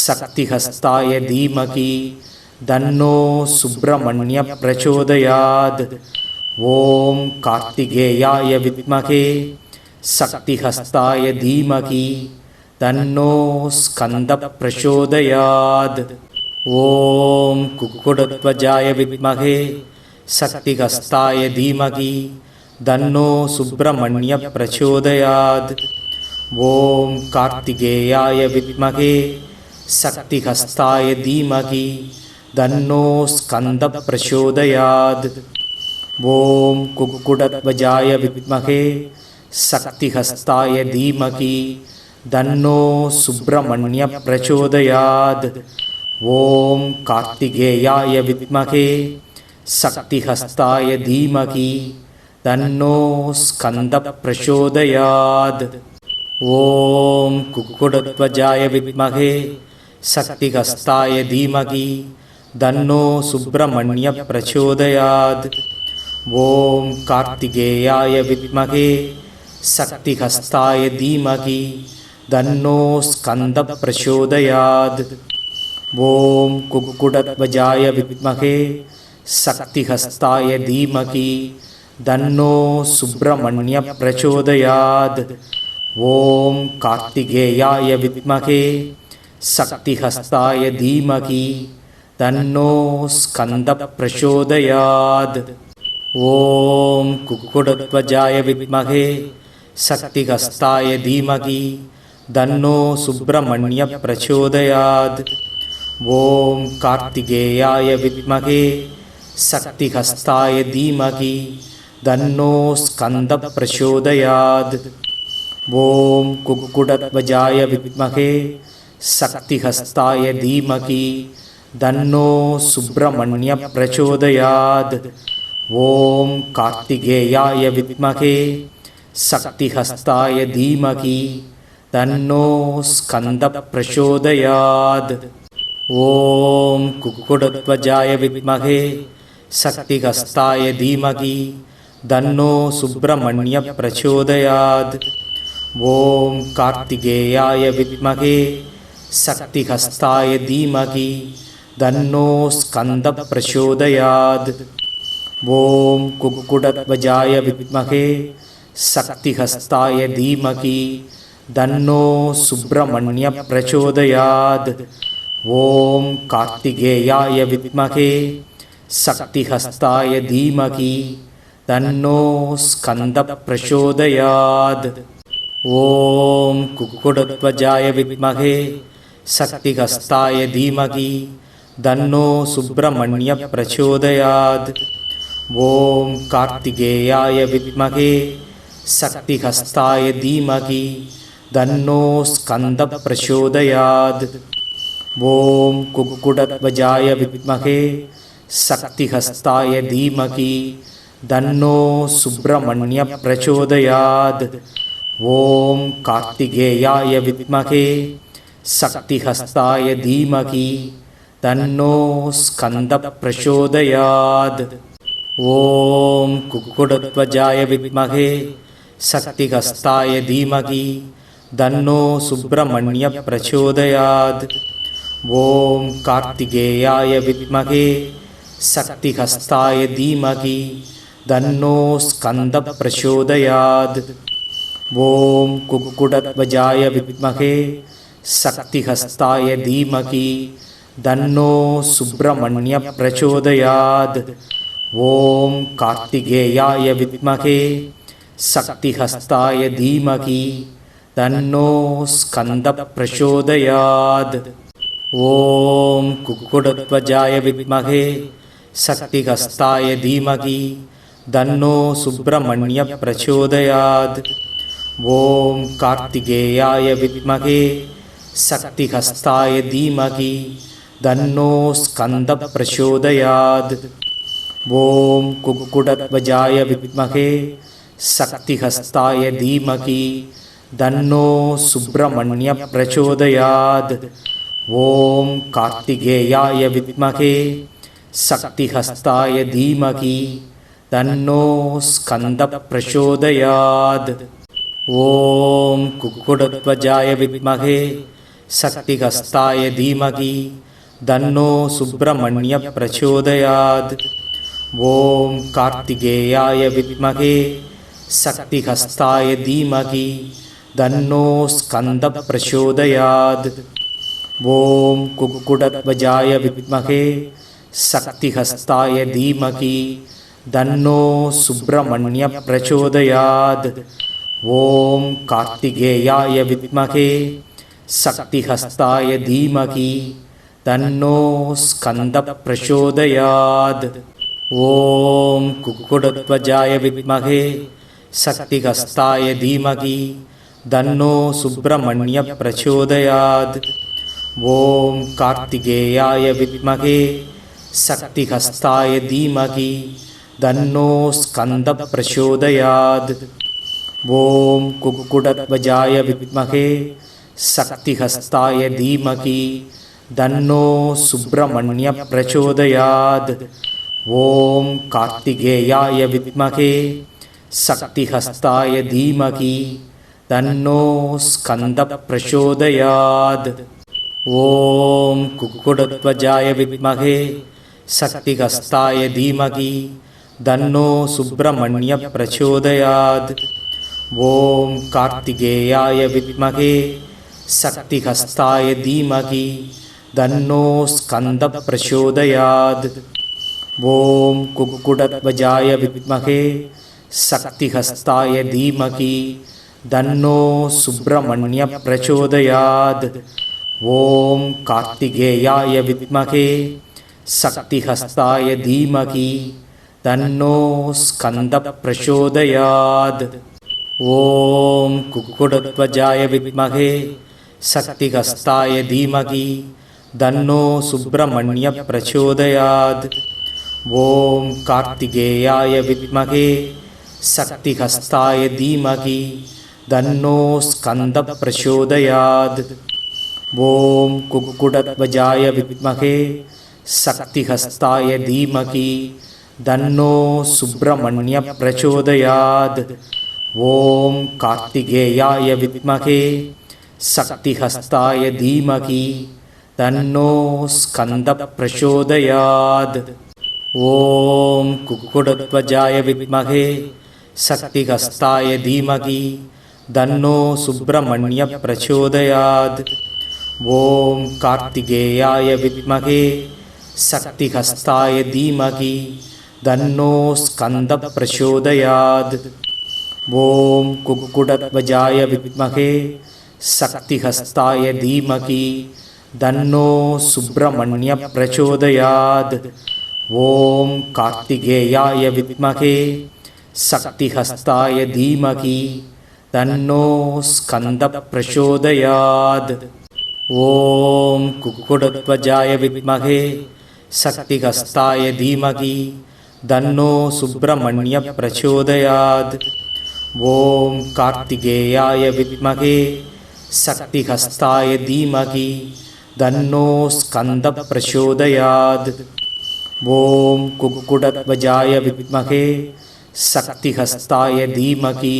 சக்திஹஸ்தாய தீமகி தன்னோ சுப்பிரமணிய பிரச்சோதயாத். ஓம் கார்த்திகேயாய வித்மகே சக்திஹஸ்தாய தீமகி தன்னோ ஸ்கந்த பிரச்சோதயாத். ஓம் குக்குடத்வஜாய வித்மகே சக்திஹஸ்தாய தீமகி தன்னோ சுப்பிரமணிய பிரச்சோதயாத். ஓம் கார்த்திகேயாய வித்மகே சக்திஹஸ்தாய தீமகி தன்னோ ஸ்கந்த பிரச்சோதயாத். ஓம் குக்குடத்வஜாய வித்மகே சக்திஹஸ்தாய தீமகி தன்னோ சுப்பிரமணிய பிரச்சோதயாத். ஓம் கார்த்திகேயாய வித்மகே சக்திஹஸ்தாய தீமகி தன்னோ ஸ்கந்த பிரச்சோதயாத். ஓம் குக்குடத்வஜாய வித்மகே சக்திஹஸ்தாய தீமகி தன்னோ சுப்பிரமணிய பிரச்சோதயாத். ஓம் கார்த்திகேயாய வித்மகே சக்திஹஸ்தாய தீமகி தன்னோ ஸ்கந்த பிரச்சோதயாத். ஓம் குக்குடத்வஜாய வித்மகே சக்திஹஸ்தாய தீமகி தன்னோ சுப்பிரமணிய பிரச்சோதயாத். ஓம் கார்த்திகேயாய வித்மகே சக்திஹஸ்தாய தீமகி தன்னோ ஸ்கந்த பிரச்சோதயாத். ஓம் குக்குடத்வஜாய வித்மகே சக்திஹஸ்தாய தீமகி தன்னோ சுப்பிரமணிய பிரச்சோதயாத். ஓம் கார்த்திகேயாய வித்மகே சக்திஹஸ்தாய தீமகி தன்னோ ஸ்கந்த பிரச்சோதயாத். ஓம் குக்குடத்வஜாய வித்மகே சக்திஹஸ்தாய தீமகி தன்னோ சுப்பிரமணிய பிரச்சோதயாத். ஓம் கார்த்திகேயாய வித்மகே சக்திஹஸ்தாய தீமகி தன்னோ ஸ்கந்த பிரச்சோதயாத். ஓம் குக்குடத்வஜாய வித்மகே சக்திஹஸ்தாய தீமகி தன்னோ சுப்பிரமணிய பிரச்சோதயாத். ஓம் கார்த்திகேயாய வித்மகே சக்திஹஸ்தாய தீமகி தன்னோ ஸ்கந்த பிரச்சோதயாத். ஓம் குக்குடத்வஜாய வித்மகே சக்திஹஸ்தாய தீமகி தன்னோ சுப்பிரமணிய பிரச்சோதயாத். ஓம் கார்த்திகேயாய வித்மகே சக்திஹஸ்தாய தீமகி தன்னோ ஸ்கந்த பிரச்சோதயாத். ஓம் குக்குடத்வஜாய வித்மகே சக்திஹஸ்தாய தீமகி தன்னோ சுப்பிரமணிய பிரச்சோதயாத். ஓம் கார்த்திகேயாய வித்மகே சக்திஹஸ்தாய தீமகி தன்னோ ஸ்கந்த பிரச்சோதயாத். ஓம் குக்குடத்வஜாய வித்மகே சக்திஹஸ்தாய தீமகி தன்னோ சுப்பிரமணிய பிரச்சோதயாத். ஓம் கார்த்திகேயாய வித்மகே சக்திஹஸ்தாய தீமகி தன்னோ ஸ்கந்த பிரச்சோதயாத். ஓம் குக்குடத்வஜாய வித்மகே சக்திஹஸ்தாய தீமகி தன்னோ சுப்பிரமணிய பிரச்சோதயாத். ஓம் கார்த்திகேயாய வித்மகே சக்திஹஸ்தாய தீமகி தன்னோ ஸ்கந்த பிரச்சோதயாத். ஓம் குக்குடத்வஜாய வித்மகே சக்திஹஸ்தாய தீமகி தன்னோ சுப்பிரமணிய பிரச்சோதயாத். ஓம் கார்த்திகேயாய வித்மகே சக்திஹஸ்தாய தீமகி தன்னோ ஸ்கந்த பிரச்சோதயாத். ஓம் குக்குடத்வஜாய வித்மகே சக்திஹஸ்தாய தீமகி தன்னோ சுப்பிரமணிய பிரச்சோதயாத். ஓம் கார்த்திகேயாய வித்மகே சக்திஹஸ்தாய தீமகி தன்னோ ஸ்கந்த பிரச்சோதயாத். ஓம் குக்குடத்வஜாய வித்மகே சக்திஹஸ்தாய தீமகி தன்னோ சுப்பிரமணிய பிரச்சோதயாத். ஓம் கார்த்திகேயாய வித்மகே சக்திஹஸ்தாய தீமகி தன்னோ ஸ்கந்த பிரச்சோதயாத். ஓம் குக்குடத்வஜாய வித்மகே சக்திஹஸ்தாய தீமகி தன்னோ சுப்பிரமணிய பிரச்சோதயாத். ஓம் கார்த்திகேயாய வித்மகே சக்திஹஸ்தாய தீமகி தன்னோ ஸ்கந்த பிரச்சோதயாத். ஓம் குக்குடத்வஜாய வித்மகே சக்திஹஸ்தாய தீமகி தன்னோ சுப்பிரமணிய பிரச்சோதயாத். ஓம் கார்த்திகேயாய வித்மகே சக்திஹஸ்தாய தீமகி தன்னோ ஸ்கந்த பிரச்சோதயாத். ஓம் குக்குடத்வஜாய வித்மகே சக்திஹஸ்தாய தீமகி தன்னோ சுப்பிரமணிய பிரச்சோதயாத். ஓம் கார்த்திகேயாய வித்மகே சக்திஹஸ்தாய தீமகி தன்னோ ஸ்கந்த பிரச்சோதயாத். ஓம் குக்குடத்வஜாய வித்மகே சக்திஹஸ்தாய தீமகி தன்னோ சுப்பிரமணிய பிரச்சோதயாத். ஓம் கார்த்திகேயாய வித்மகே சக்திஹஸ்தாய தீமகி தன்னோ ஸ்கந்த பிரச்சோதயாத். ஓம் குக்குடத்வஜாய வித்மகே சக்திஹஸ்தாய தீமகி தன்னோ சுப்பிரமணிய பிரச்சோதயாத். ஓம் கார்த்திகேயாய வித்மகே சக்திஹஸ்தாய தீமகி தன்னோ ஸ்கந்த பிரச்சோதயாத். ஓம் குக்குடத்வஜாய வித்மகே சக்திஹஸ்தாய தீமகி தன்னோ சுப்பிரமணிய பிரச்சோதயாத். ஓம் கார்த்திகேயாய வித்மகே சக்திஹஸ்தாய தீமகி தன்னோ ஸ்கந்த பிரச்சோதயாத். ஓம் குக்குடத்வஜாய வித்மகே சக்திஹஸ்தாய தீமகி தன்னோ சுப்பிரமணிய பிரச்சோதயாத். ஓம் கார்த்திகேயாய வித்மகே சக்திஹஸ்தாய தீமகி தன்னோ ஸ்கந்த பிரச்சோதயாத். ஓம் குக்குடத்வஜாய வித்மகே சக்திஹஸ்தாய தீமகி தன்னோ சுப்பிரமணிய பிரச்சோதயாத். ஓம் கார்த்திகேயாய வித்மகே சக்திஹஸ்தாய தீமகி தன்னோ ஸ்கந்த பிரச்சோதயாத். ஓம் குக்குடத்வஜாய வித்மகே சக்திஹஸ்தாய தீமகி தன்னோ சுப்பிரமணிய பிரச்சோதயாத். ஓம் கார்த்திகேயாய வித்மகே சக்திஹஸ்தாய தீமகி தன்னோ ஸ்கந்த பிரச்சோதயாத். ஓம் குக்குடத்வஜாய வித்மகே சக்திஹஸ்தாய தீமகி தன்னோ சுப்பிரமணிய பிரச்சோதயாத். ஓம் கார்த்திகேயாய வித்மகே சக்திஹஸ்தாய தீமகி தன்னோ ஸ்கந்த பிரச்சோதயாத். ஓம் குக்குடத்வஜாய வித்மகே சக்திஹஸ்தாய தீமகி தன்னோ சுப்பிரமணிய பிரச்சோதயாத். ஓம் கார்த்திகேயாய வித்மகே சக்திஹஸ்தாய தீமகி தன்னோ ஸ்கந்த பிரச்சோதயாத். ஓம் குக்குடத்வஜாய வித்மகே சக்திஹஸ்தாய தீமகி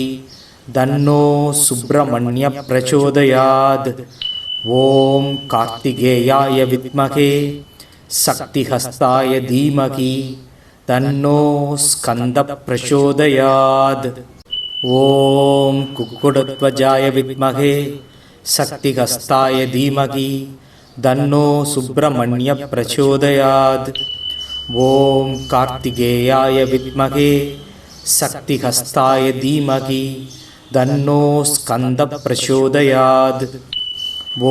தன்னோ சுப்பிரமணிய பிரச்சோதயாத். ஓம் கார்த்திகேயாய வித்மகே சக்திஹஸ்தாய தீமகி தன்னோ ஸ்கந்த பிரச்சோதயாத். ஓம் குக்குடத்வஜாய வித்மகே சக்திஹஸ்தாய தீமகி தன்னோ சுப்பிரமணிய பிரச்சோதயாத். ஓம் கார்த்திகேயாய வித்மகே சக்திஹஸ்தாய தீமகி தன்னோ ஸ்கந்த பிரச்சோதயாத்.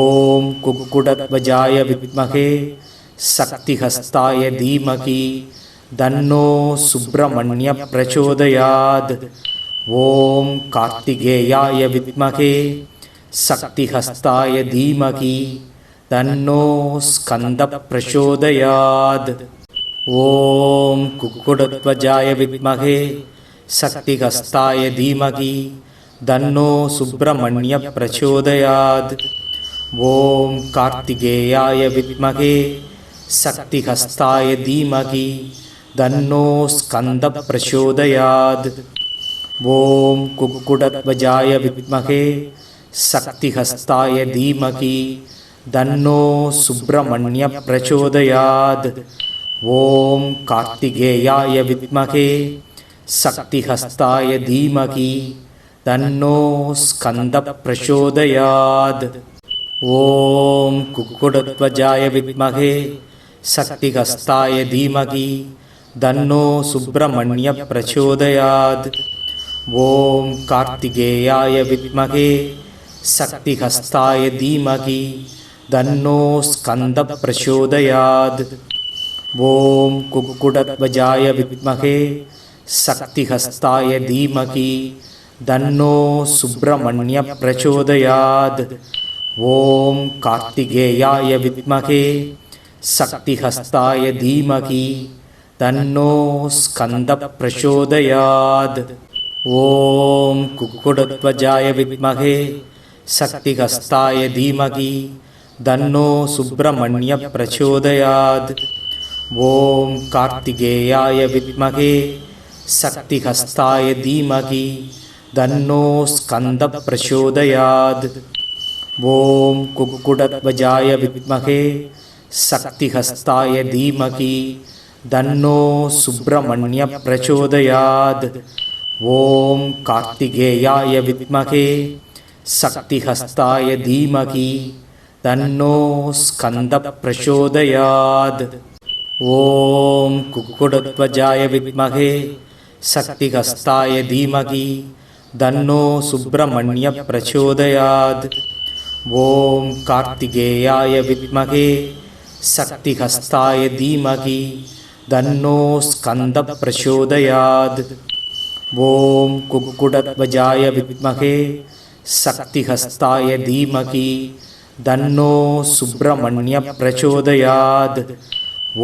ஓம் குக்குடத்வஜாய வித்மகே சக்திஹஸ்தாய தீமகி தன்னோ சுப்பிரமணிய பிரச்சோதயாத். ஓம் கார்த்திகேயாய வித்மகே சக்திஹஸ்தாய தீமகி தன்னோ ஸ்கந்த பிரச்சோதயாத். ஓம் குக்குடத்வஜாய வித்மகே சக்திஹஸ்தாய தீமகி தன்னோ சுப்பிரமணிய பிரச்சோதயாத். ஓம் கார்த்திகேயாய வித்மகே சக்திஹஸ்தாய தீமகி தன்னோ ஸ்கந்த பிரச்சோதயாத். ஓம் குக்குடத்வஜாய வித்மகே சக்திஹஸ்தாய தீமகி தன்னோ சுப்பிரமணிய பிரச்சோதயாத். ஓம் கார்த்திகேயாய வித்மகே சக்திஹஸ்தாய தீமகி தன்னோ ஸ்கந்த பிரச்சோதயாத். ஓம் குக்குடத்வஜாய வித்மகே சக்திஹஸ்தாய தீமகி தன்னோ சுப்பிரமணிய பிரச்சோதயாத். ஓம் கார்த்திகேயாய வித்மகே சக்திஹஸ்தாய தீமகி தன்னோ ஸ்கந்த பிரச்சோதயாத். ஓம் குக்குடத்வஜாய வித்மகே சக்திஹஸ்தாய தீமகி தன்னோ சுப்பிரமணிய பிரச்சோதயாத். ஓம் கார்த்திகேயாய வித்மகே சக்திஹஸ்தாய தீமகி தன்னோ ஸ்கந்த பிரச்சோதயாத். ஓம் குக்குடத்வஜாய வித்மகே சக்திஹஸ்தாய தீமகி தன்னோ சுப்பிரமணிய பிரச்சோதயாத். ஓம் கார்த்திகேயாய வித்மகே சக்திஹஸ்தாய தீமகி தன்னோ ஸ்கந்த பிரச்சோதயாத். ஓம் குக்குடத்வஜாய வித்மகே சக்திஹஸ்தாய தீமகி தன்னோ சுப்பிரமணிய பிரச்சோதயாத். ஓம் கார்த்திகேயாய வித்மகே சக்திஹஸ்தாய தீமகி தன்னோ ஸ்கந்த பிரச்சோதயாத். ஓம் குக்குடத்வஜாய வித்மகே சக்திஹஸ்தாய தீமகி தன்னோ சுப்பிரமணிய பிரச்சோதயாத். ஓம் கார்த்திகேயாய வித்மகே சக்திஹஸ்தாய தீமகி தன்னோ ஸ்கந்த பிரச்சோதயாத். ஓம் குக்குடத்வஜாய வித்மகே சக்திஹஸ்தாய தீமகி தன்னோ சுப்பிரமணிய பிரச்சோதயாத்.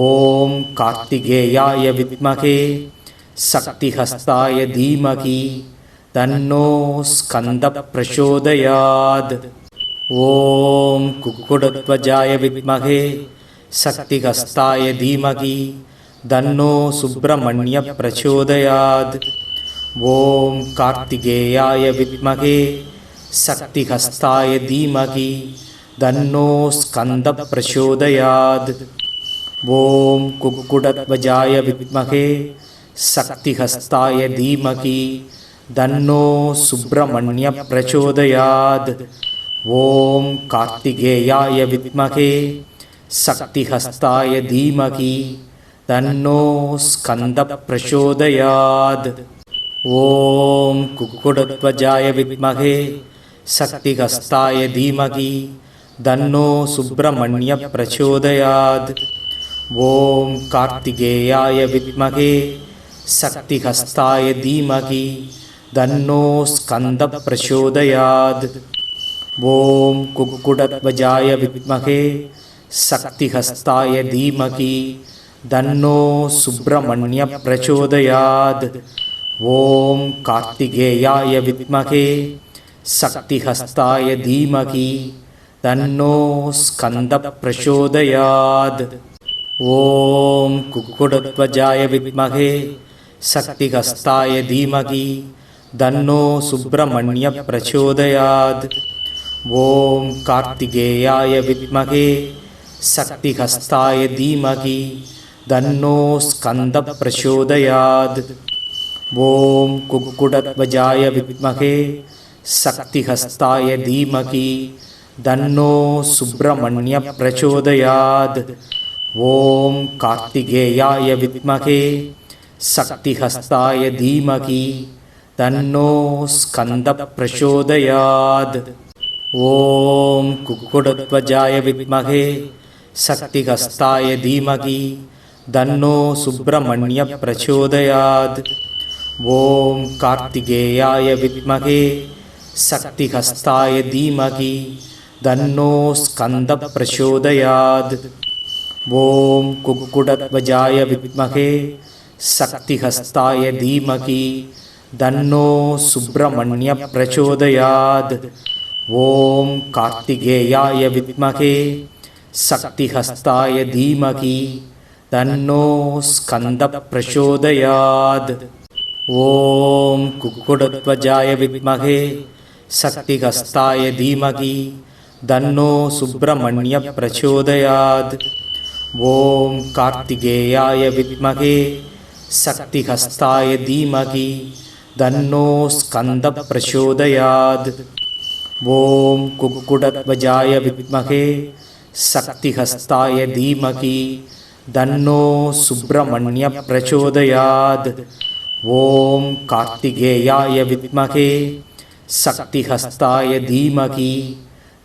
ஓம் கார்த்திகேயாய வித்மகே சக்திஹஸ்தாய தீமகி தன்னோ ஸ்கந்த பிரச்சோதயாத். ஓம் குக்குடத்வஜாய வித்மகே சக்திஹஸ்தாய தீமகி தன்னோ சுப்பிரமணிய பிரச்சோதயாத். ஓம் கார்த்திகேயாய வித்மகே சக்திஹஸ்தாய தீமகி தன்னோ ஸ்கந்த பிரச்சோதயாத். ஓம் குக்குடத்வஜாய வித்மகே சக்திஹஸ்தாய தீமகி தன்னோ சுப்பிரமணிய பிரச்சோதயாத். ஓம் கார்த்திகேயாய வித்மகே சக்திஹஸ்தாய தீமகி தன்னோ ஸ்கந்த பிரச்சோதயாத். ஓம் குக்குடத்வஜாய வித்மகே சக்திஹஸ்தாய தீமகி தன்னோ சுப்பிரமணிய பிரச்சோதயாத். ஓம் கார்த்திகேயாய வித்மகே சக்திஹஸ்தாய தீமகி தன்னோ ஸ்கந்த பிரச்சோதயாத். ஓம் குக்குடத்வஜாய வித்மகே சக்திஹஸ்தாய தீமகி தன்னோ சுப்பிரமணிய பிரச்சோதயாத். ஓம் கார்த்திகேயாய வித்மகே சக்திஹஸ்தாய தீமகி தன்னோ ஸ்கந்த பிரச்சோதயாத். ஓம் குக்குடத்வஜாய வித்மகே சக்திஹஸ்தாய தீமகி தன்னோ சுப்பிரமணிய பிரச்சோதயாத். ஓம் கார்த்திகேயாய வித்மகே சக்திஹஸ்தாய தீமகி தன்னோ ஸ்கந்த பிரச்சோதயாத். ஓம் குக்குடத்வஜாய வித்மகே சக்திஹஸ்தாய தீமகி தன்னோ சுப்பிரமணிய பிரச்சோதயாத். ஓம் கார்த்திகேயாய வித்மகே சக்திஹஸ்தாய தீமகி தன்னோ ஸ்கந்த பிரச்சோதயாத். ஓம் குக்குடத்வஜாய வித்மகே சக்திஹஸ்தாய தீமகி தன்னோ சுப்பிரமணிய பிரச்சோதயாத். ஓம் கார்த்திகேயாய வித்மகே சக்திஹஸ்தாய தீமகி தன்னோ ஸ்கந்த பிரச்சோதயாத். ஓம் குக்குடத்வஜாய வித்மகே சக்திஹஸ்தாய தீமகி தன்னோ சுப்பிரமணிய பிரச்சோதயாத். ஓம் கார்த்திகேயாய வித்மகே சக்திஹஸ்தாய தீமகி தன்னோ ஸ்கந்த பிரச்சோதயாத். ஓம் குக்குடத்வஜாய வித்மகே சக்திஹஸ்தாய தீமகி தன்னோ சுப்பிரமணிய பிரச்சோதயாத். ஓம் கார்த்திகேயாய வித்மகே சக்திஹஸ்தாய தீமகி தன்னோ ஸ்கந்த பிரச்சோதயாத். ஓம் குக்குடத்வஜாய வித்மகே சக்திஹஸ்தாய தீமகி தன்னோ சுப்பிரமணிய பிரச்சோதயாத். ஓம் கார்த்திகேயாய வித்மகே சக்திஹஸ்தாய தீமகி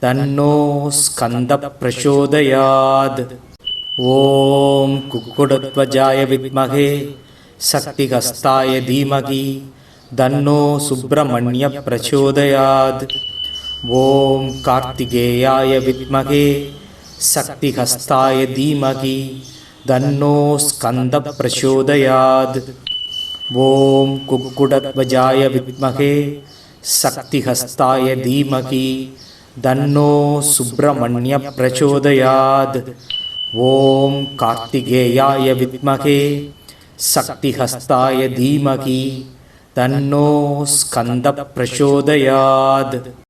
தன்னோ ஸ்கந்த பிரச்சோதயாத். ஓம் குக்குடத்வஜாய வித்மகே சக்திஹஸ்தாய தீமகி தன்னோ சுப்பிரமணிய பிரச்சோதயாத். ஓம் கார்த்திகேயாய வித்மகே சக்திஹஸ்தாய தீமகி தன்னோ ஸ்கந்த பிரச்சோதயாத். ஓம் குக்குடத்வஜாய வித்மகே சக்திஹஸ்தாய தீமகி தன்னோ சுப்பிரமணிய பிரச்சோதயாத். ஓம் கார்த்திகேயாய வித்மகே சக்திஹஸ்தாய தீமகி தன்னோ ஸ்கந்த பிரச்சோதயாத்.